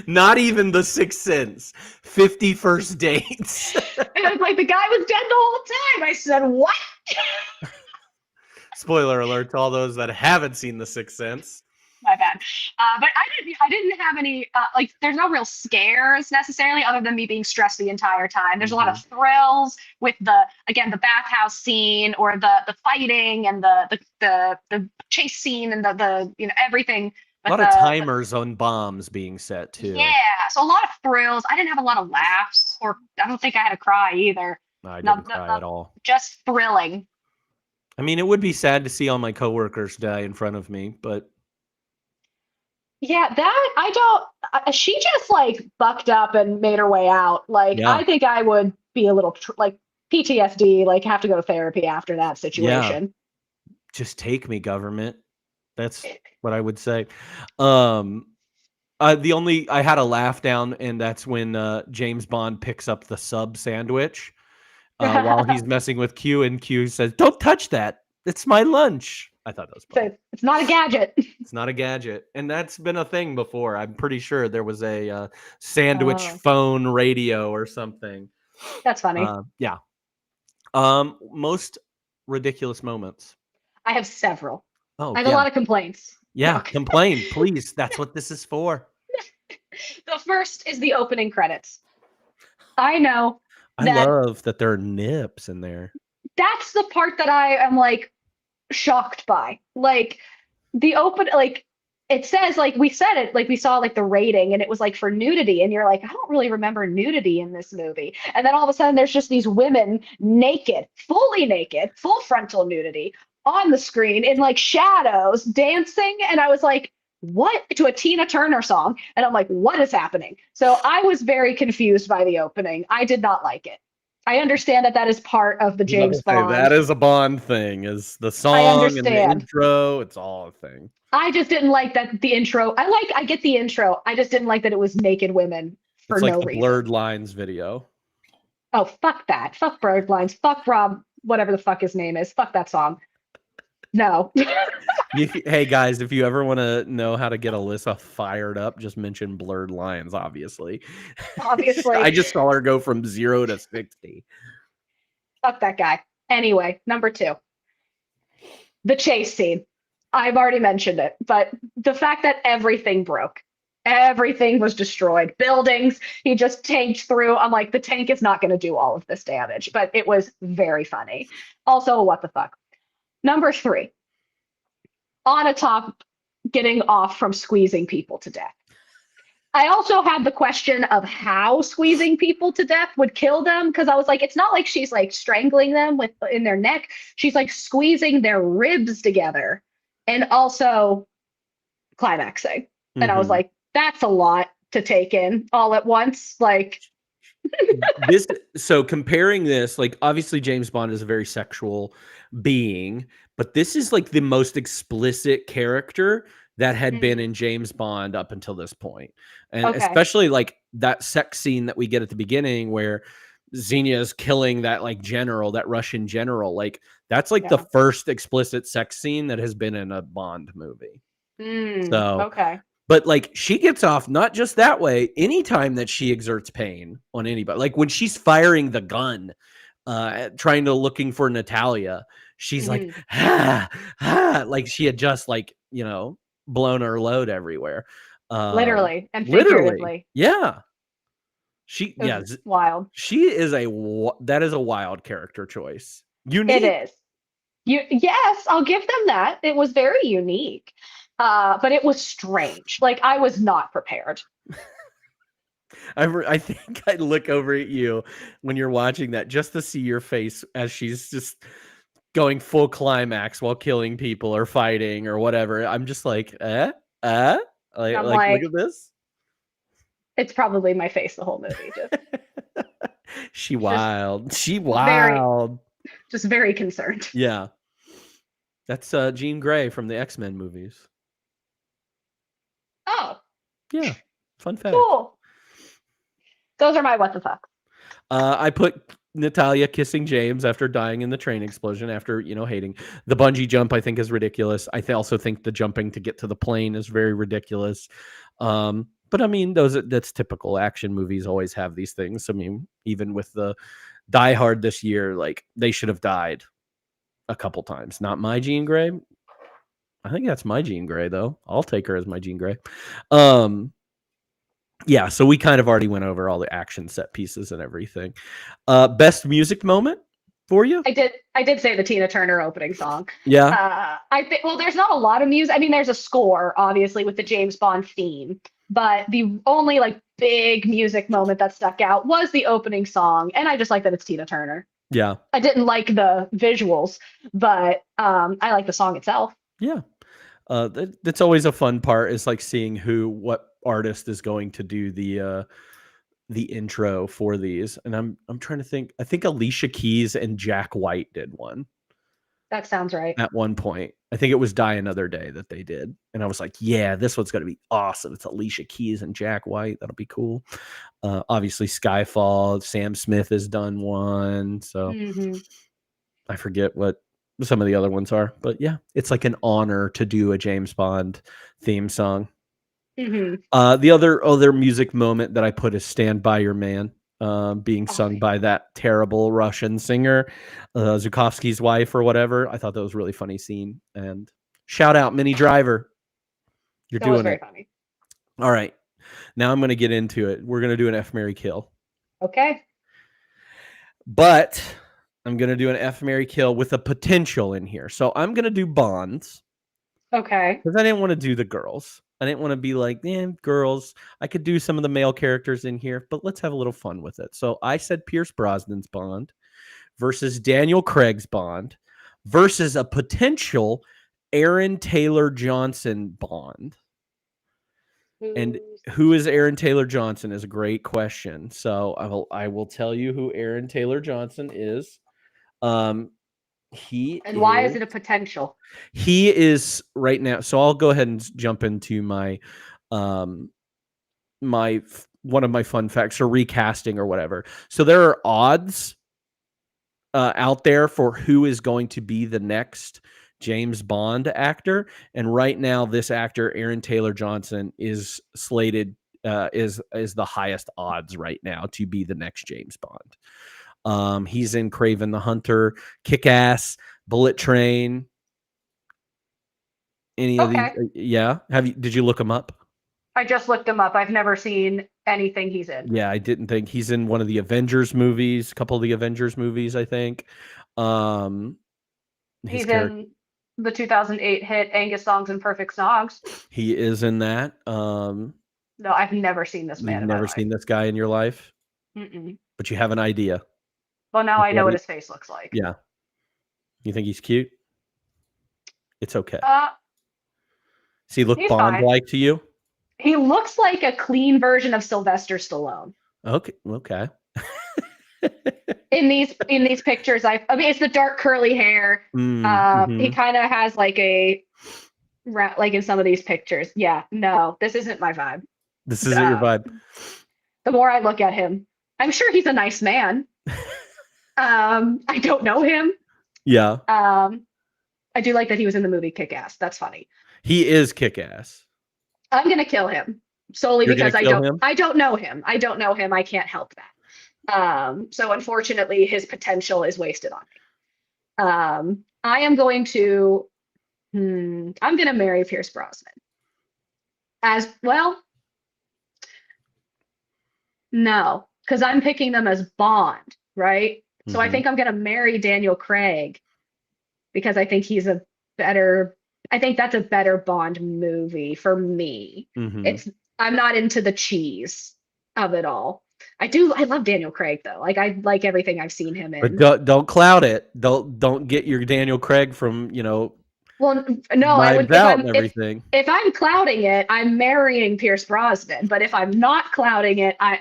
Not even The Sixth Sense. 50 First Dates. And it's like, the guy was dead the whole time. I said, what? Spoiler alert to all those that haven't seen The Sixth Sense. My bad. But I didn't have any, like, there's no real scares necessarily, other than me being stressed the entire time. There's a lot of thrills with the bathhouse scene, or the fighting, and the chase scene, and the everything. A lot of timers on bombs being set too. Yeah, so a lot of thrills. I didn't have a lot of laughs, or I don't think I had a cry either. I didn't cry at all. Just thrilling. I mean, it would be sad to see all my coworkers die in front of me, but yeah, that I don't. She just like bucked up and made her way out. Like, yeah. I think I would be a little like PTSD, like have to go to therapy after that situation. Yeah. Just take me, government. That's what I would say. I had a laugh down, and that's when James Bond picks up the sub sandwich while he's messing with Q, and Q says, "Don't touch that. It's my lunch." I thought that was funny. So it's not a gadget. It's not a gadget, and that's been a thing before. I'm pretty sure there was a sandwich phone radio or something. That's funny. Yeah. Most ridiculous moments. I have several. Oh, I have a yeah. lot of complaints. Yeah, Okay. complain, please. That's what this is for. The first is the opening credits. I know I that love that there are nips in there. that's the part that I am like shocked by. Like like it says like we said it like we saw like the rating and it was like for nudity and you're like I don't really remember nudity in this movie. And then all of a sudden there's just these women naked, fully naked, full frontal nudity on the screen in like shadows dancing and I was like what to a Tina Turner song and I'm like what is happening? So I was very confused by the opening. I did not like it. I understand that that is part of the James Bond. That is a Bond thing, is the I song and the understand. intro. It's all a thing. I just didn't like that the intro. I get the intro. I just didn't like that it was naked women for It's like no the reason. Blurred Lines video. Oh, fuck that. Fuck Blurred Lines. Fuck Rob, whatever the fuck his name is. Fuck that song. No. Hey guys, if you ever want to know how to get Alyssa fired up, just mention Blurred Lines, obviously. Obviously. I just saw her go from 0 to 60. Fuck that guy. Anyway, number 2. The chase scene. I've already mentioned it, but the fact that everything broke. Everything was destroyed. Buildings, he just tanked through. I'm like, the tank is not going to do all of this damage, but it was very funny. Also, what the fuck. Number 3, on a top, getting off from squeezing people to death. I also had the question of how squeezing people to death would kill them because I was like, it's not like she's like strangling them in their neck. She's like squeezing their ribs together and also climaxing. And I was like, that's a lot to take in all at once. Like, so comparing this, like obviously James Bond is a very sexual being, but this is like the most explicit character that had been in James Bond up until this point. And especially like that sex scene that we get at the beginning where Xenia is killing that like general, that Russian general. Like that's like the first explicit sex scene that has been in a Bond movie. Okay. But like she gets off not just that way, anytime that she exerts pain on anybody, like when she's firing the gun, trying to looking for Natalia, she's like, like she had just like, blown her load everywhere. Literally and figuratively. Yeah. Wild. She is that is a wild character choice. Unique. It is. Yes, I'll give them that. It was very unique. But it was strange. Like I was not prepared. I think I'd look over at you when you're watching that just to see your face as she's just going full climax while killing people or fighting or whatever. I'm just like, like look at this. It's probably my face the whole movie. She wild. Just very concerned. Yeah. That's Jean Grey from the X-Men movies. Oh. Yeah. Fun fact. Cool. Those are my what the fuck. I put Natalia kissing James after dying in the train explosion after, hating. The bungee jump I think is ridiculous. I also think the jumping to get to the plane is very ridiculous. But I mean, that's typical. Action movies always have these things. I mean, even with the Die Hard this year, like they should have died a couple times. Not my Jean Grey. I think that's my Jean Grey though. I'll take her as my Jean Grey. Yeah, so we kind of already went over all the action set pieces and everything. Best music moment for you? I did say the Tina Turner opening song. Yeah. I think there's not a lot of music. I mean, there's a score obviously with the James Bond theme, but the only like big music moment that stuck out was the opening song, and I just like that it's Tina Turner. Yeah. I didn't like the visuals, but I like the song itself. Yeah. That's always a fun part is like seeing what artist is going to do the intro for these. And I'm trying to think. I think Alicia Keys and Jack White did one. That sounds right. At one point. I think it was Die Another Day that they did. And I was like, yeah, this one's going to be awesome. It's Alicia Keys and Jack White. That'll be cool. Obviously Skyfall, Sam Smith has done one. So I forget what some of the other ones are, but yeah, it's like an honor to do a James Bond theme song. The other music moment that I put is Stand By Your Man. being sung by that terrible Russian singer, Zukovsky's wife or whatever. I thought that was a really funny scene. And shout out Minnie Driver. You're That was doing very it. funny. All right. Now I'm going to get into it. We're going to do an F, Marry, Kill. Okay. But I'm going to do an F, Marry, Kill with a potential in here. So I'm going to do Bonds. Okay. Because I didn't want to do the girls. I didn't want to be like, girls. I could do some of the male characters in here, but let's have a little fun with it. So I said Pierce Brosnan's Bond versus Daniel Craig's Bond versus a potential Aaron Taylor Johnson Bond. And who is Aaron Taylor Johnson is a great question. So I will tell you who Aaron Taylor Johnson is. Why is it a potential? He is right now. So I'll go ahead and jump into my one of my fun facts or recasting or whatever. So there are odds out there for who is going to be the next James Bond actor, and right now this actor Aaron Taylor Johnson is slated is the highest odds right now to be the next James Bond. He's in Kraven the Hunter, Kick-Ass, Bullet Train. Any of these? Yeah. Did you look him up? I just looked him up. I've never seen anything he's in. Yeah, I didn't think he's in one of the Avengers movies, a couple of the Avengers movies, I think. He's in the 2008 hit Angus Songs and Perfect Snogs. He is in that. No, I've never seen this man. You've never seen this guy in your life? Mm-mm. But you have an idea. Well, now I know what his face looks like. Yeah. You think he's cute? It's okay. Does he look Bond-like to you? He looks like a clean version of Sylvester Stallone. Okay. in these pictures, I mean, it's the dark curly hair. He kind of has like in some of these pictures. Yeah, no, this isn't my vibe. This isn't your vibe. The more I look at him, I'm sure he's a nice man. I don't know him. Yeah. I do like that he was in the movie Kick-Ass. That's funny. He is Kick-Ass. I'm gonna kill him solely because I don't know him. I don't know him. I can't help that. So unfortunately, his potential is wasted on me. I am going to. I'm gonna marry Pierce Brosnan. As well. No, because I'm picking them as Bond, right? So I think I'm gonna marry Daniel Craig because I think he's I think that's a better Bond movie for me. I'm not into the cheese of it all. I love Daniel Craig though. Like I like everything I've seen him in. But don't cloud it. Don't get your Daniel Craig from, well, no, I would if I'm clouding it, I'm marrying Pierce Brosnan. But if I'm not clouding it, I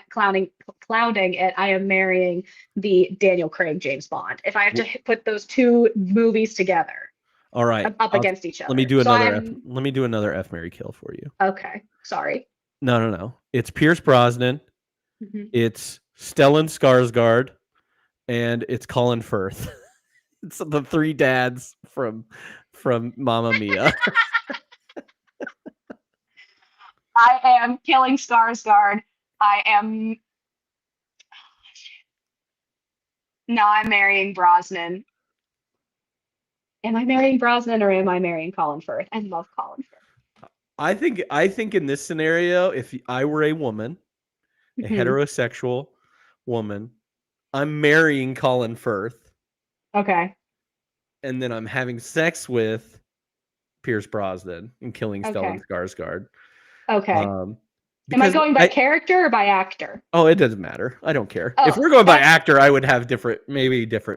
am marrying the Daniel Craig James Bond. If I have to put those two movies together. All right. Up against each other. Let me do another F, Marry, Kill for you. Okay. Sorry. No. It's Pierce Brosnan. It's Stellan Skarsgård, and it's Colin Firth. It's the three dads from Mamma Mia. I am killing Skarsgård. I'm marrying Brosnan. Am I marrying Brosnan or am I marrying Colin Firth? I love Colin Firth. I think in this scenario, if I were a woman, a heterosexual woman, I'm marrying Colin Firth. Okay. And then I'm having sex with Pierce Brosnan and killing Stellan Skarsgård. Okay. Am I going by character or by actor? Oh, it doesn't matter. I don't care. If we're going by actor, I would have different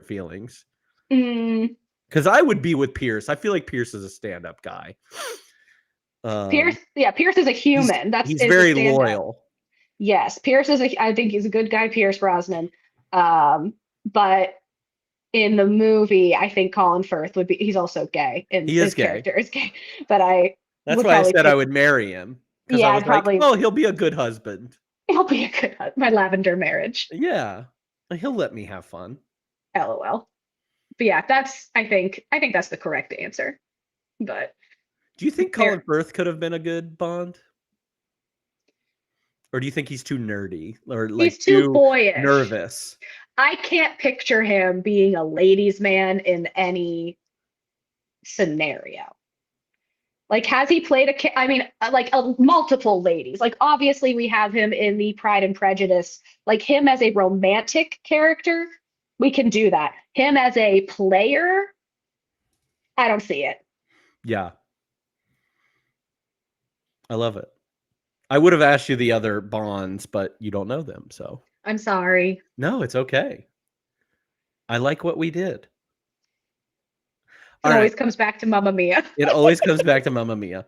feelings. Because I would be with Pierce. I feel like Pierce is a stand-up guy. Pierce is a human. He's very loyal. Yes, Pierce I think he's a good guy, Pierce Brosnan. But in the movie, I think Colin Firth he's also gay. His character is gay. But that's why I said I would marry him. Yeah, I was he'll be a good husband. He'll be a good husband. My lavender marriage. Yeah. He'll let me have fun. LOL. But yeah, I think that's the correct answer. But do you think Colin Firth could have been a good Bond? Or do you think he's too nerdy or like He's too boyish. nervous? I can't picture him being a ladies' man in any scenario. Like, has he played I mean, like multiple ladies. Like, obviously, we have him in the Pride and Prejudice. Like, him as a romantic character, we can do that. Him as a player, I don't see it. Yeah. I love it. I would have asked you the other Bonds, but you don't know them, so. I'm sorry. No, it's okay. I like what we did. It always comes back to Mamma Mia. It always comes back to Mamma Mia.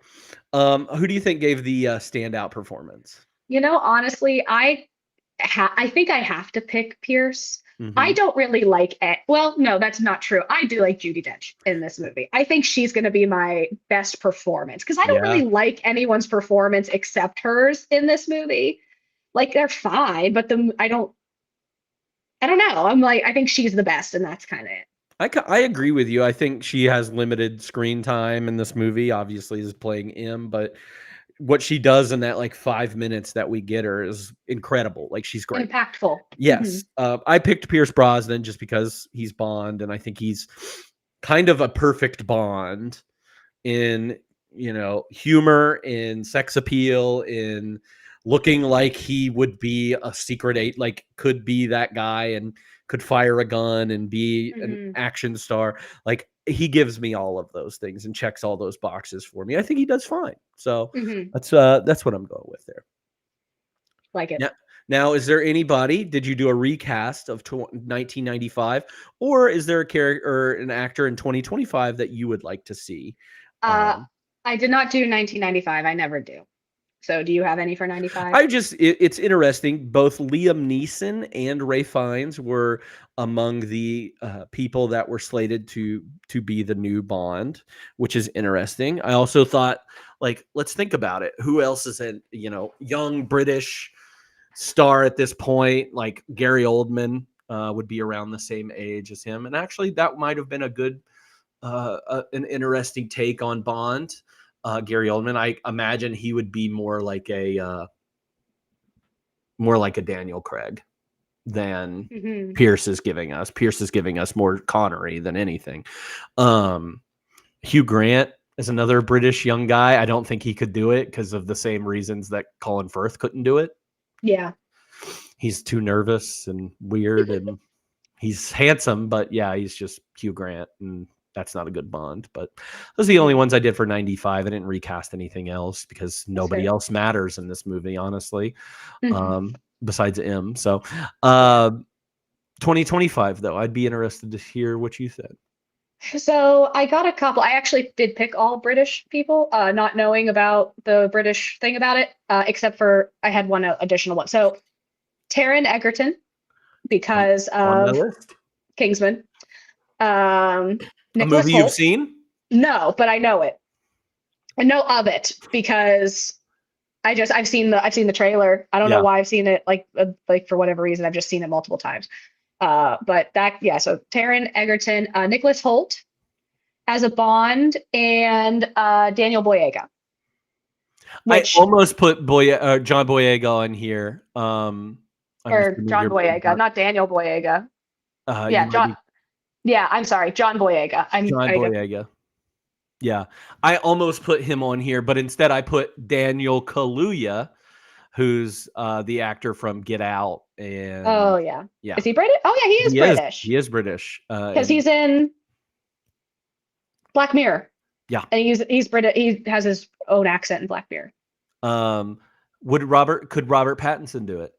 Who do you think gave the standout performance? You know, honestly, I think I have to pick Pierce. I don't really like it. Well, no, that's not true. I do like Judi Dench in this movie. I think she's going to be my best performance because I don't really like anyone's performance except hers in this movie. Like, they're fine, but I don't know. I'm like, I think she's the best, and that's kind of it. I agree with you. I think she has limited screen time in this movie. Obviously, is playing M, but what she does in that like 5 minutes that we get her is incredible. Like, she's great, impactful. Yes, I picked Pierce Brosnan just because he's Bond, and I think he's kind of a perfect Bond in humor, in sex appeal, in looking like he would be a secret eight, like could be that guy and could fire a gun and be an action star. Like, he gives me all of those things and checks all those boxes for me. I think he does fine. So that's what I'm going with there. Like it. Now, is there anybody? Did you do a recast of 1995, or is there a character or an actor in 2025 that you would like to see? I did not do 1995. I never do. So do you have any for 95? It's interesting. Both Liam Neeson and Ralph Fiennes were among the people that were slated to be the new Bond, which is interesting. I also thought, like, let's think about it. Who else is a young British star at this point? Like Gary Oldman would be around the same age as him, and actually that might have been a good, an interesting take on Bond. Gary Oldman, I imagine he would be more like a Daniel Craig than Pierce is giving us. Pierce is giving us more Connery than anything. Hugh Grant is another British young guy. I don't think he could do it because of the same reasons that Colin Firth couldn't do it. Yeah. He's too nervous and weird, and he's handsome, but yeah, he's just Hugh Grant, and that's not a good Bond. But those are the only ones I did for 95. I didn't recast anything else because nobody else matters in this movie, honestly, besides M. So 2025, though, I'd be interested to hear what you said. So I got a couple. I actually did pick all British people, not knowing about the British thing about it, except for I had one additional one. So Taron Egerton, because of Kingsman. A movie you've seen? No, but I know it. I know of it because I've seen the trailer. I don't know why I've seen it, like for whatever reason, I've just seen it multiple times. But so Taron Egerton, Nicholas Hoult as a Bond, and Daniel Boyega. I almost put John Boyega on here. Or John Boyega, not Daniel Boyega. John. Yeah, I'm sorry, John Boyega. John Boyega. Yeah, I almost put him on here, but instead I put Daniel Kaluuya, who's the actor from Get Out. And yeah. Is he British? Oh yeah, he is British. He is British because he's in Black Mirror. Yeah, and he's British. He has his own accent in Black Mirror. Could Robert Pattinson do it?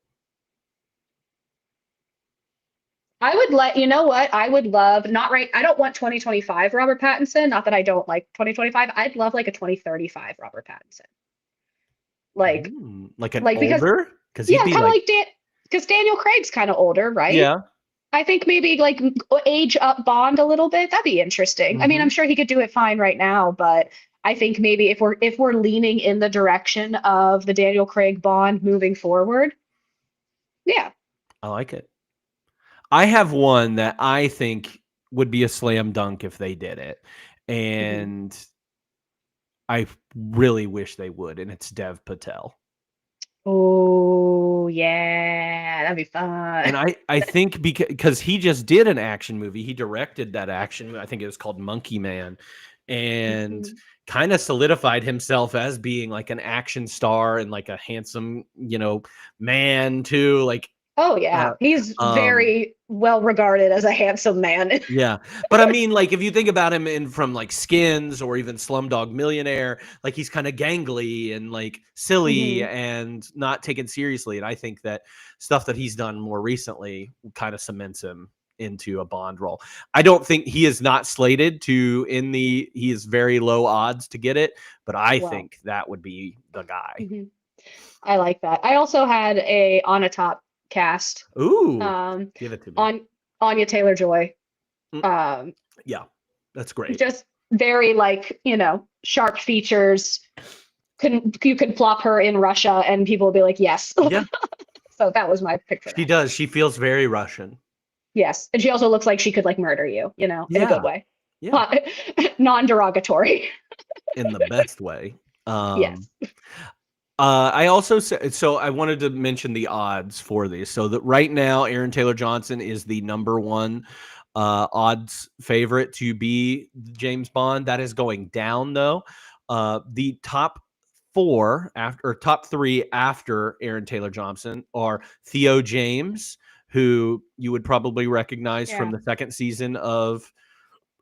I would I would love, I don't want 2025 Robert Pattinson. Not that I don't like 2025. I'd love like a 2035 Robert Pattinson. Like an older? Because kind of like because Daniel Craig's kind of older, right? Yeah. I think maybe like age up Bond a little bit. That'd be interesting. I mean, I'm sure he could do it fine right now, but I think maybe if we're leaning in the direction of the Daniel Craig Bond moving forward, yeah. I like it. I have one that I think would be a slam dunk if they did it. And I really wish they would. And it's Dev Patel. Oh, yeah, that'd be fun. And I think because he just did an action movie, he directed that action. I think it was called Monkey Man, and Mhm. kind of solidified himself as being like an action star and like a handsome, man too. Like, Oh yeah, he's um, very well regarded as a handsome man. yeah, but I mean, like, if you think about him from like Skins or even Slumdog Millionaire, like he's kind of gangly and like silly Mhm. and not taken seriously. And I think that stuff that he's done more recently kind of cements him into a Bond role. I don't think he is not slated to he is very low odds to get it, but I Well, think that would be the guy. mhm. I like that. I also had a on a top cast. Ooh, Um, give it to me. on Anya Taylor-Joy. Mm, Um, yeah, that's great. just very like, sharp features. You could plop her in Russia and people will be like, yes. Yeah, So that was my pick for she that. does. She feels very Russian. Yes. And she also looks like she could like murder you, in a Yeah, good way. yeah. Non-derogatory. In the best way. Yes. I also said, so I wanted to mention the odds for these. So that right now, Aaron Taylor Johnson is the number one odds favorite to be James Bond. That is going down though. The top top three after Aaron Taylor Johnson are Theo James, who you would probably recognize from Yeah. the second season of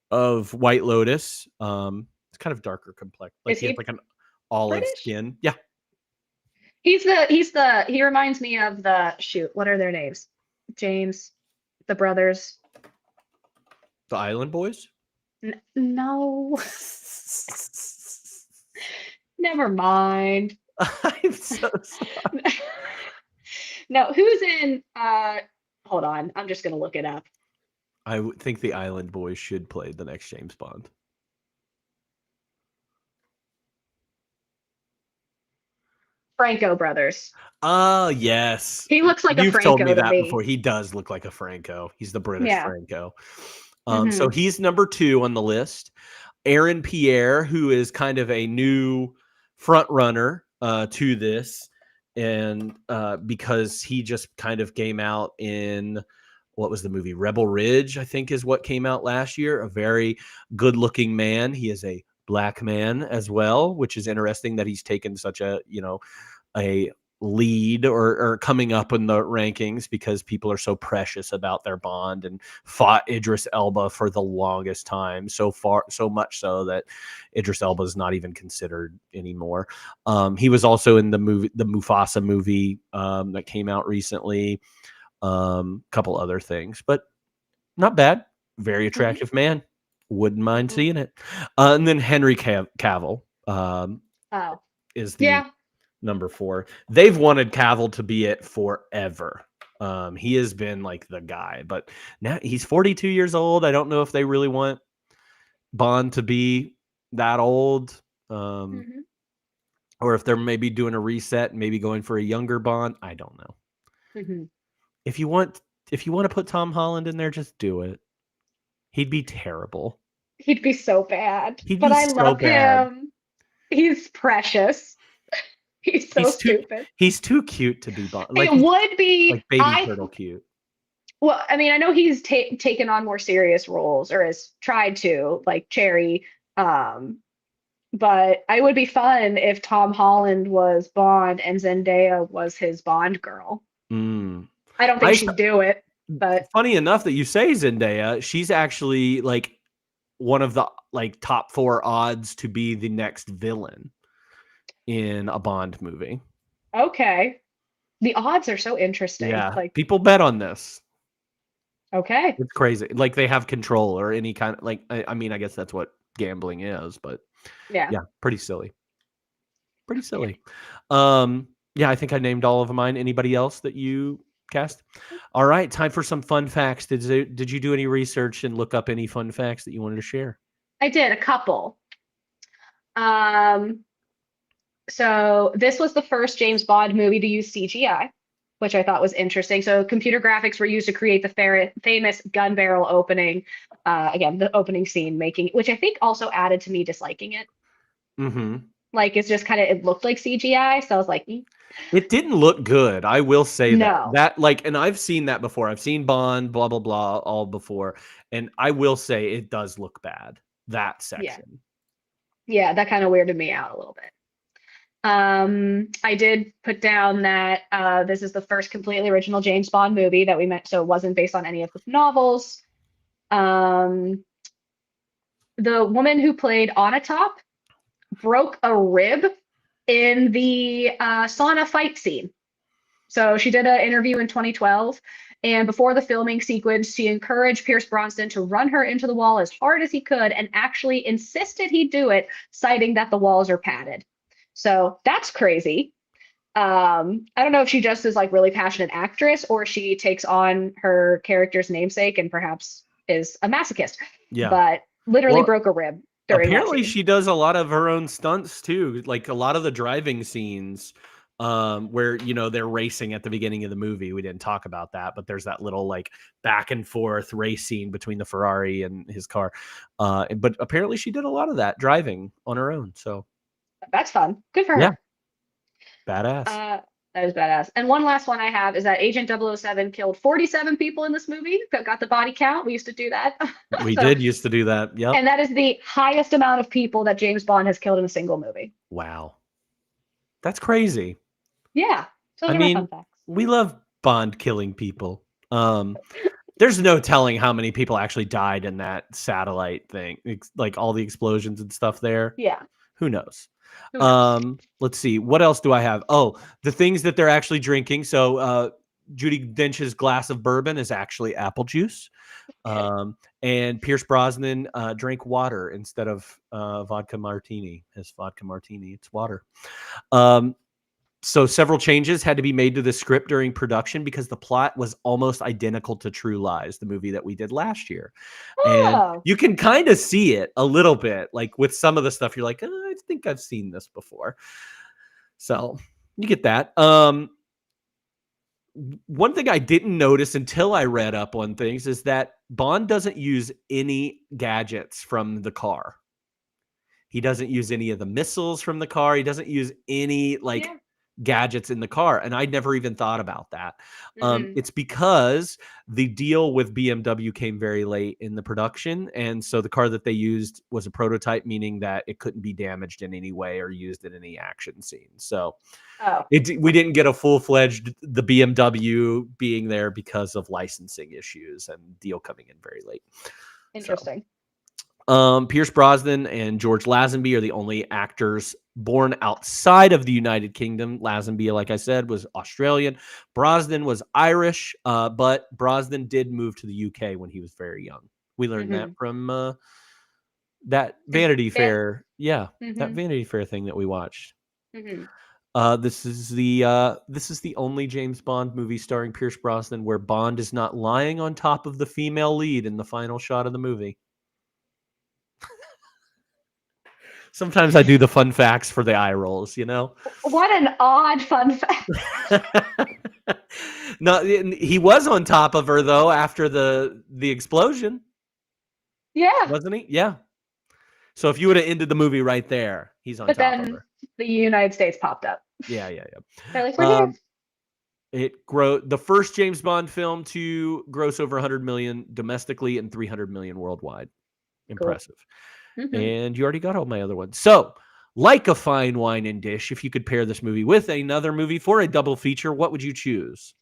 White Lotus. It's kind of darker complexion. Like Is he has he like an olive British? skin. Yeah. He reminds me of what are their names? James, the brothers. The Island Boys? No, never mind. I'm so sorry. No, who's in hold on, I'm just gonna look it up. I think the Island Boys should play the next James Bond. Franco brothers. Oh, yes. He looks like a You've told me Franco to that me. before. He does look like a Franco. He's the British Yeah. Franco. So Mhm. he's number 2 on the list. Aaron Pierre, who is kind of a new front runner to this, and because he just kind of came out in what was the movie Rebel Ridge, I think is what came out last year. A very good-looking man. He is a black man as well, which is interesting that he's taken such a lead or coming up in the rankings because people are so precious about their Bond and fought Idris Elba for the longest time, so much so that Idris Elba is not even considered anymore. He was also in the Mufasa movie that came out recently. Couple other things, but not bad. Very attractive man. Wouldn't mind seeing it. And then Henry Cavill Oh. is the Yeah. number 4. They've wanted Cavill to be it forever. He has been like the guy, but now he's 42 years old. I don't know if they really want Bond to be that old, Mhm. or if they're maybe doing a reset, and maybe going for a younger Bond. I don't know. Mhm. If you want to put Tom Holland in there, just do it. He'd be terrible. He'd be so bad. He'd But be I so love bad. him. He's precious. He's so stupid. He's too cute to be Bond. Like It would be like baby turtle cute. well, I mean, I know he's taken on more serious roles or has tried to, like Cherry. But I would be fun if Tom Holland was Bond and Zendaya was his Bond girl. Mm. I don't think she'd do it, but Funny enough that you say Zendaya, she's actually like one of the like top 4 odds to be the next villain in a Bond movie. okay. The odds are so interesting. Yeah, Like, people bet on this. okay. It's crazy. Like they have control or any kind of like. I mean, I guess that's what gambling is, but Yeah. yeah, pretty silly. Pretty silly. Yeah, I think I named all of mine. Anybody else that you cast? All right, time for some fun facts. Did you do any research and look up any fun facts that you wanted to share? I did a couple. So this was the first James Bond movie to use CGI, which I thought was interesting. So computer graphics were used to create the famous gun barrel opening. Again, the opening scene, which I think also added to me disliking it. Mm-hmm. Like it's just kind of, it looked like CGI. So I was like, It didn't look good. I will say No. that like, and I've seen that before. I've seen Bond, blah, blah, blah, all before. And I will say it does look bad, that section. Yeah, that kind of weirded me out a little bit. I did put down that this is the first completely original James Bond movie that we met, so it wasn't based on any of the novels. The woman who played Onatop broke a rib in the sauna fight scene. So she did an interview in 2012, and before the filming sequence, she encouraged Pierce Brosnan to run her into the wall as hard as he could, and actually insisted he do it, citing that the walls are padded. So that's crazy. I don't know if she just is like really passionate actress, or she takes on her character's namesake and perhaps is a masochist. Yeah. But literally broke a rib during apparently that scene. she does a lot of her own stunts too, like a lot of the driving scenes where, you know, they're racing at the beginning of the movie. We didn't talk about that, but there's that little like back and forth race scene between the Ferrari and his car. But apparently she did a lot of that driving on her own. So That's fun. Good for her. Yeah. Badass. That is badass. And one last one I have is that Agent 007 killed 47 people in this movie. Got the body count. We used to do that. We did used to do that. Yep. And that is the highest amount of people that James Bond has killed in a single movie. Wow. That's crazy. Yeah. So I mean, we love Bond killing people. There's no telling how many people actually died in that satellite thing, like all the explosions and stuff there. Yeah. Who knows? Let's see. What else do I have? Oh, the things that they're actually drinking. So Judi Dench's glass of bourbon is actually apple juice. And Pierce Brosnan drank water instead of vodka martini. His vodka martini, it's water. So several changes had to be made to the script during production because the plot was almost identical to True Lies, the movie that we did last year. And you can kind of see it a little bit, like with some of the stuff, you're like, I think I've seen this before. So you get that. One thing I didn't notice until I read up on things is that Bond doesn't use any gadgets from the car. He doesn't use any of the missiles from the car. He doesn't use any gadgets in the car, and I'd never even thought about that. It's because the deal with BMW came very late in the production, and so the car that they used was a prototype, meaning that it couldn't be damaged in any way or used in any action scene. So we didn't get a full-fledged the BMW being there because of licensing issues and deal coming in very late. Interesting. Pierce Brosnan and George Lazenby are the only actors born outside of the United Kingdom. Lazenby, like I said, was Australian. Brosnan was Irish, but Brosnan did move to the UK when he was very young. We learned that from that Vanity Fair. Yeah, that Vanity Fair thing that we watched. This is the only James Bond movie starring Pierce Brosnan where Bond is not lying on top of the female lead in the final shot of the movie. Sometimes I do the fun facts for the eye rolls, you know? What an odd fun fact. No, he was on top of her, though, after the explosion. Yeah. Wasn't he? Yeah. So if you would have ended the movie right there, he's on top of her. The United States popped up. Yeah. They're like, we're here. The first James Bond film to gross over 100 million domestically and 300 million worldwide. Impressive. Cool. And you already got all my other ones. So, like a fine wine and dish, if you could pair this movie with another movie for a double feature, what would you choose?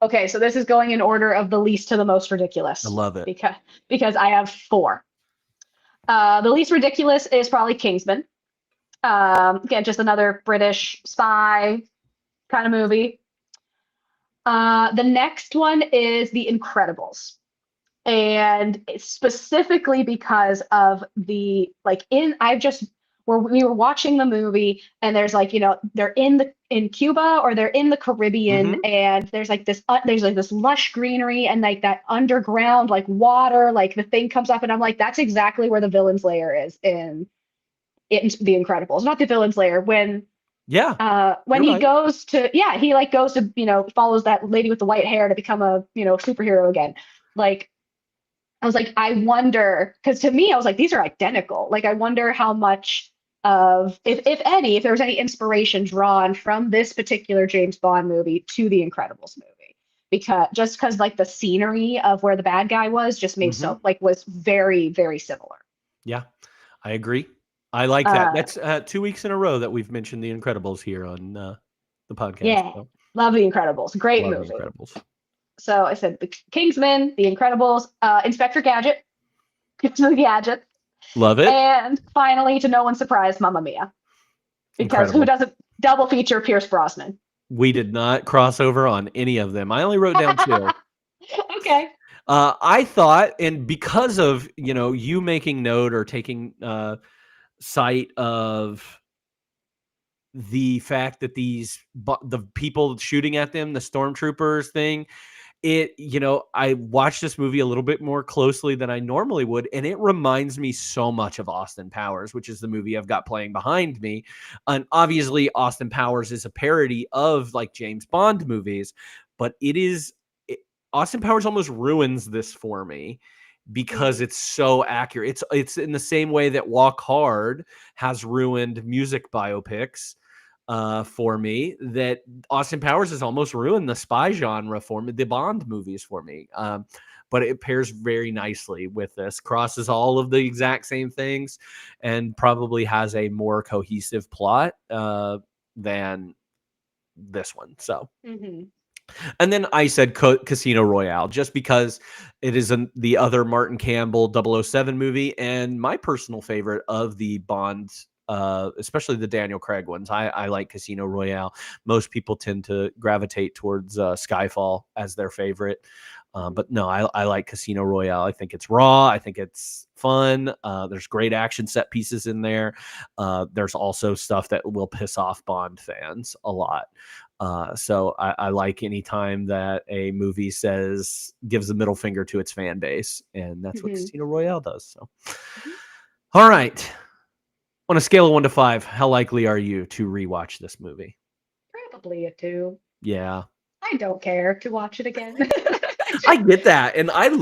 Okay, so this is going in order of the least to the most ridiculous. I love it. Because I have 4. The least ridiculous is probably Kingsman. Again, just another British spy kind of movie. The next one is The Incredibles. And specifically because of we were watching the movie and there's like, you know, they're in Cuba or they're in the Caribbean and there's like this lush greenery and like that underground like water, like the thing comes up and I'm like, that's exactly where the villain's lair is in The Incredibles. Not the villain's lair, when he goes to you know, follows that lady with the white hair to become a, you know, superhero again. Like, I was like, I wonder, because to me, I was like, these are identical. Like, I wonder how much of if any, if there was any inspiration drawn from this particular James Bond movie to the Incredibles movie. Because like the scenery of where the bad guy was just made Mhm. was very, very similar. Yeah, I agree. I like that. Uh, That's 2 weeks in a row that we've mentioned The Incredibles here on the podcast. yeah, So love The Incredibles. Great love The movie. Incredibles. So I said the Kingsman, The Incredibles, Inspector Gadget, the Gadget, Love it. and finally, to no one's surprise, Mamma Mia. Because who Incredible. doesn't double feature Pierce Brosnan? We did not cross over on any of them. I only wrote down 2. Okay. I thought, and because of you making note or taking sight of the fact that the people shooting at them, the stormtroopers thing, I watched this movie a little bit more closely than I normally would, and it reminds me so much of Austin Powers, which is the movie I've got playing behind me. And obviously, Austin Powers is a parody of like James Bond movies, but Austin Powers almost ruins this for me because it's so accurate. It's in the same way that Walk Hard has ruined music biopics for me, that Austin Powers has almost ruined the spy genre for me, the Bond movies for me. But it pairs very nicely with this, crosses all of the exact same things, and probably has a more cohesive plot than this one. So, and then I said Casino Royale, just because it is the other Martin Campbell 007 movie, and my personal favorite of the Bond, especially the Daniel Craig ones. I like Casino Royale. Most people tend to gravitate towards Skyfall as their favorite. But no, I like Casino Royale. I think it's raw. I think it's fun. There's great action set pieces in there. There's also stuff that will piss off Bond fans a lot. So I like any time that a movie gives the middle finger to its fan base, and that's what Casino Royale does. So, all right. On a scale of 1 to 5, how likely are you to rewatch this movie? Probably a 2. Yeah. I don't care to watch it again. I get that. And I Good.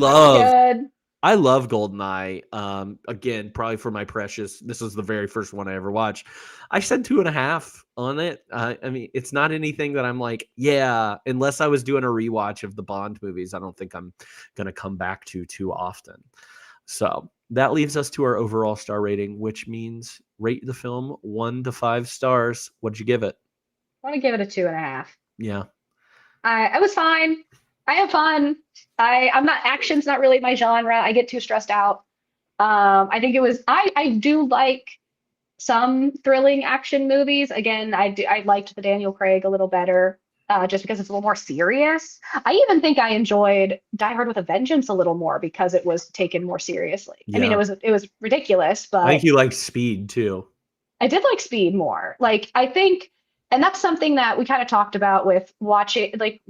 love GoldenEye. Again, probably for my precious. This is the very first one I ever watched. I said 2.5 on it. I mean, it's not anything that I'm like, yeah, unless I was doing a rewatch of the Bond movies, I don't think I'm going to come back to too often. So that leaves us to our overall star rating, which means rate the film 1 to 5 stars. What'd you give it? I want to give it a 2.5. Yeah. I was fine. I have fun. Action's not really my genre. I get too stressed out. I think I do like some thrilling action movies. Again, I liked the Daniel Craig a little better, just because it's a little more serious. I even think I enjoyed Die Hard with a Vengeance a little more because it was taken more seriously. I mean, Yeah. it was ridiculous, but I think you liked Speed too. I did like Speed more. Like, I think, and that's something that we kind of talked about with watching, like,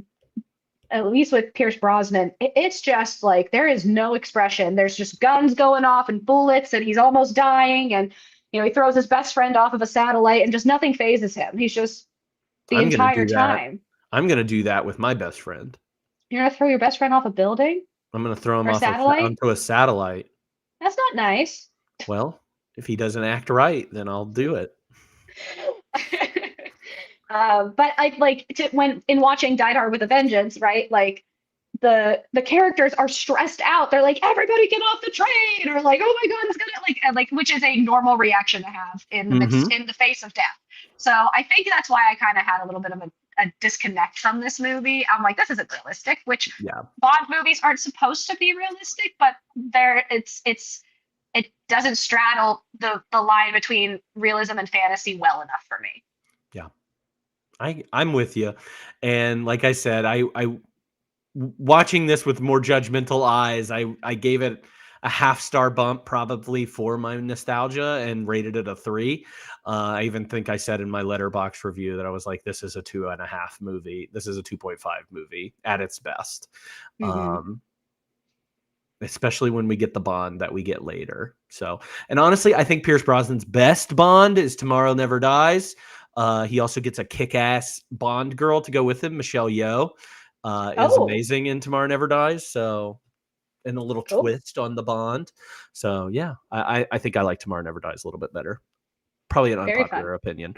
at least with Pierce Brosnan, it's just like there is no expression. There's just guns going off and bullets, and he's almost dying. And, he throws his best friend off of a satellite, and just nothing phases him. He's just the entire time. I'm going to do that with my best friend. You're going to throw your best friend off a building? I'm going to throw him Or a off satellite? onto a satellite. That's not nice. Well, if he doesn't act right, then I'll do it. But when in watching Die Hard with a Vengeance, right? Like the characters are stressed out. They're like, everybody get off the train, or like, oh my god, it's gonna like which is a normal reaction to have in the face of death. So I think that's why I kind of had a little bit of a disconnect from this movie. I'm like, this isn't realistic, which Bond movies aren't supposed to be realistic, but it doesn't straddle the line between realism and fantasy well enough for me. Yeah. I'm with you. And like I said, I watching this with more judgmental eyes, I gave it a half-star bump probably for my nostalgia and rated it a 3. I even think I said in my Letterboxd review that I was like, this is a 2.5 movie. This is a 2.5 movie at its best. Especially when we get the Bond that we get later. So, and honestly, I think Pierce Brosnan's best Bond is Tomorrow Never Dies. He also gets a kick-ass Bond girl to go with him. Michelle Yeoh is amazing in Tomorrow Never Dies. So, and a little twist on the Bond. So, yeah, I think I like Tomorrow Never Dies a little bit better. Probably an Very fun. unpopular opinion.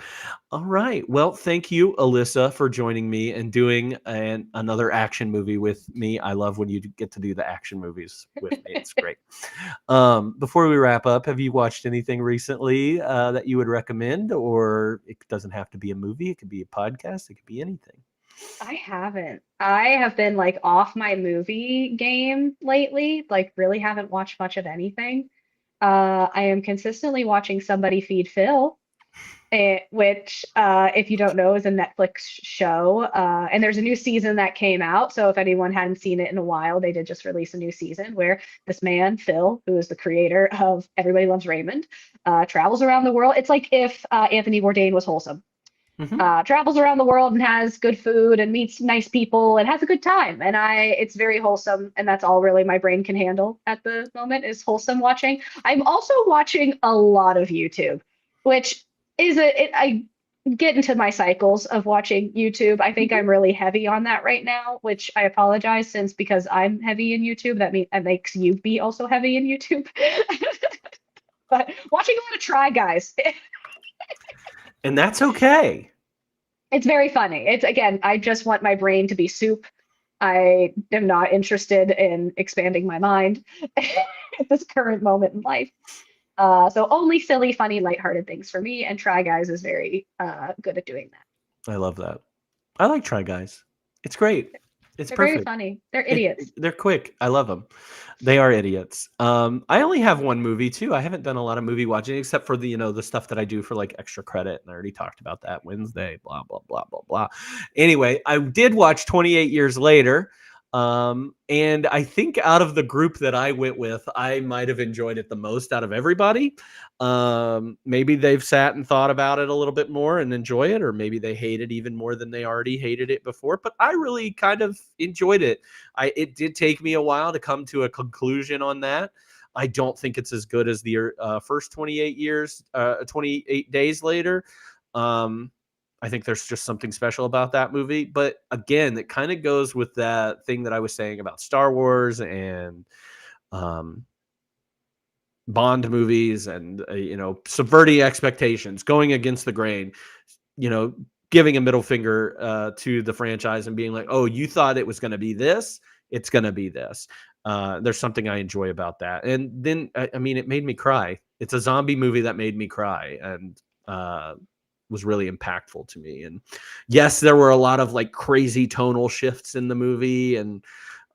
All right. Well, thank you, Alyssa, for joining me and doing another action movie with me. I love when you get to do the action movies with me. It's great. Before we wrap up, have you watched anything recently that you would recommend? Or it doesn't have to be a movie. It could be a podcast. It could be anything. I haven't. I have been like off my movie game lately, like really haven't watched much of anything. I am consistently watching Somebody Feed Phil, which, if you don't know, is a Netflix show. And there's a new season that came out. So if anyone hadn't seen it in a while, they did just release a new season where this man, Phil, who is the creator of Everybody Loves Raymond, travels around the world. It's like if Anthony Bourdain was wholesome. Travels around the world and has good food and meets nice people and has a good time. And it's very wholesome. And that's all really my brain can handle at the moment is wholesome watching. I'm also watching a lot of YouTube, which is I get into my cycles of watching YouTube. I think I'm really heavy on that right now, which I apologize since because I'm heavy in YouTube, that makes you be also heavy in YouTube. But watching a lot of Try Guys. And that's okay. It's very funny. It's again, I just want my brain to be soup. I am not interested in expanding my mind at this current moment in life. So only silly, funny, lighthearted things for me. And Try Guys is very good at doing that. I love that. I like Try Guys. It's great. It's They're perfect. very funny. They're idiots. They're quick. I love them. They are idiots. I only have one movie too. I haven't done a lot of movie watching except for the stuff that I do for like extra credit, and I already talked about that Wednesday. Blah blah blah blah blah. Anyway, I did watch 28 Years Later, and I think out of the group that I went with, I might have enjoyed it the most out of everybody. Maybe they've sat and thought about it a little bit more and enjoy it, or maybe they hate it even more than they already hated it before. But I really kind of enjoyed it. It did take me a while to come to a conclusion on that. I don't think it's as good as the first 28 days later. I think there's just something special about that movie. But again, it kind of goes with that thing that I was saying about Star Wars and Bond movies and, subverting expectations, going against the grain, giving a middle finger to the franchise and being like, oh, you thought it was going to be this, it's going to be this. There's something I enjoy about that. And then, it made me cry. It's a zombie movie that made me cry and was really impactful to me. And yes, there were a lot of like crazy tonal shifts in the movie, and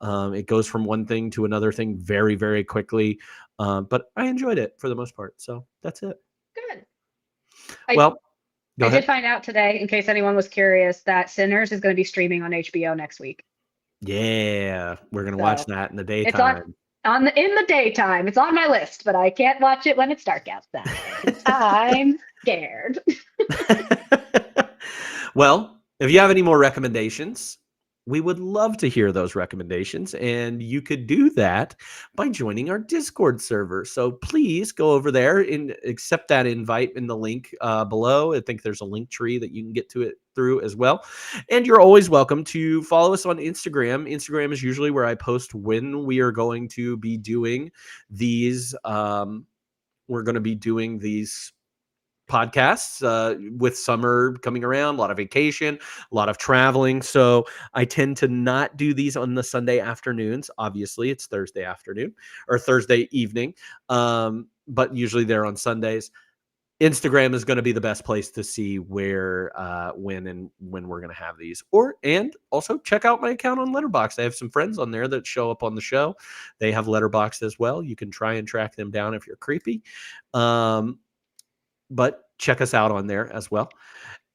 it goes from one thing to another thing very, very quickly. But I enjoyed it for the most part. So that's it. Good. Go ahead. Did find out today, in case anyone was curious, that Sinners is going to be streaming on HBO next week. Yeah, we're gonna watch that in the daytime. It's in the daytime. It's on my list, but I can't watch it when it's dark outside. I'm scared. Well, if you have any more recommendations, we would love to hear those recommendations, and you could do that by joining our Discord server. So please go over there and accept that invite in the link below. I think there's a link tree that you can get to it through as well. And you're always welcome to follow us on Instagram. Instagram is usually where I post when we are going to be doing these. We're going to be doing these podcasts with summer coming around, a lot of vacation, a lot of traveling. So I tend to not do these on the Sunday afternoons. Obviously, it's Thursday afternoon or Thursday evening, but usually they're on Sundays. Instagram is going to be the best place to see where, when we're going to have these. And also check out my account on Letterboxd. I have some friends on there that show up on the show. They have Letterboxd as well. You can try and track them down if you're creepy. But check us out on there as well.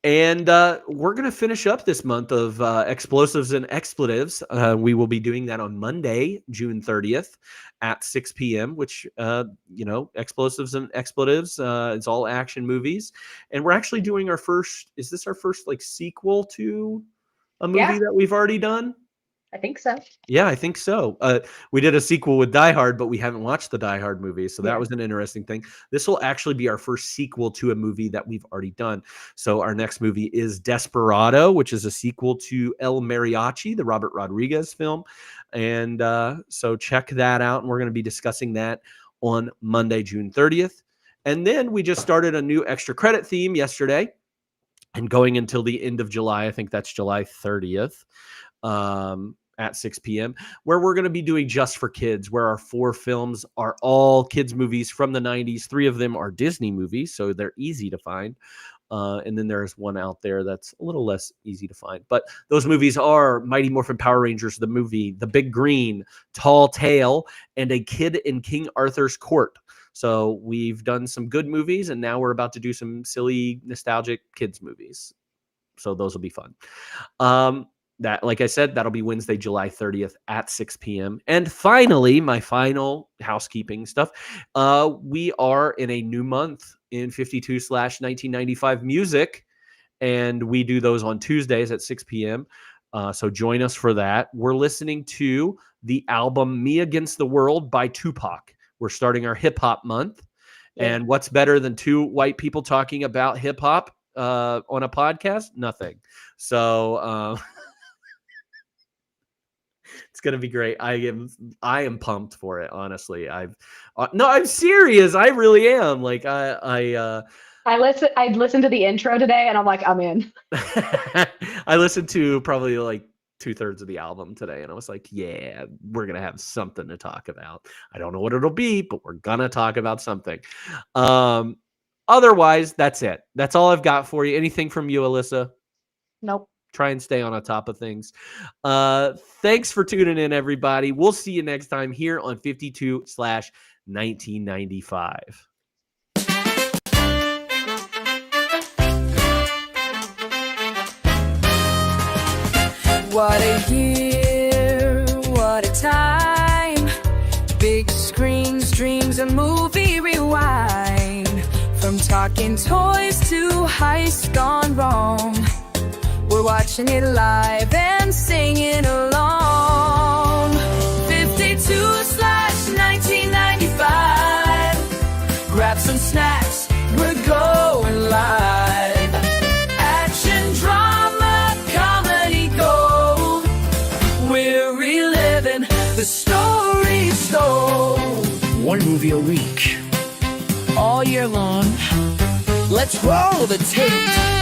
And we're going to finish up this month of Explosives and Expletives. We will be doing that on Monday, June 30th at 6 p.m., which, Explosives and Expletives, it's all action movies. And we're actually doing is this our first like sequel to a movie that we've already done? I think so. Yeah, I think so. We did a sequel with Die Hard, but we haven't watched the Die Hard movie. So that was an interesting thing. This will actually be our first sequel to a movie that we've already done. So our next movie is Desperado, which is a sequel to El Mariachi, the Robert Rodriguez film. And so check that out. And we're going to be discussing that on Monday, June 30th. And then we just started a new extra credit theme yesterday and going until the end of July. I think that's July 30th. At 6 p.m., where we're going to be doing Just for Kids, where our 4 films are all kids movies from the 90s. 3 of them are Disney movies, so they're easy to find. And then there's one out there that's a little less easy to find. But those movies are Mighty Morphin Power Rangers, the movie, The Big Green, Tall Tale, and A Kid in King Arthur's Court. So we've done some good movies, and now we're about to do some silly, nostalgic kids movies. So those will be fun. That, like I said, that'll be Wednesday, July 30th at 6 p.m. And finally, my final housekeeping stuff. We are in a new month in 52/1995 music, and we do those on Tuesdays at 6 p.m. So join us for that. We're listening to the album Me Against the World by Tupac. We're starting our hip hop month. Yeah. And what's better than 2 white people talking about hip hop on a podcast? Nothing. So, it's gonna be great. I am pumped for it. Honestly, I'm serious. I really am. Like I listened to the intro today, and I'm like, I'm in. I listened to probably like 2/3 of the album today, and I was like, yeah, we're gonna have something to talk about. I don't know what it'll be, but we're gonna talk about something. Otherwise, that's it. That's all I've got for you. Anything from you, Alyssa? Nope. Try and stay on top of things. Thanks for tuning in, everybody. We'll see you next time here on 52/1995. What a year, what a time. Big screens, dreams, and movie rewind. From talking toys to heists gone wrong. We're watching it live and singing along. 52/1995. Grab some snacks, we're going live. Action, drama, comedy gold. We're reliving the stories told. One movie a week, all year long. Let's roll the tape.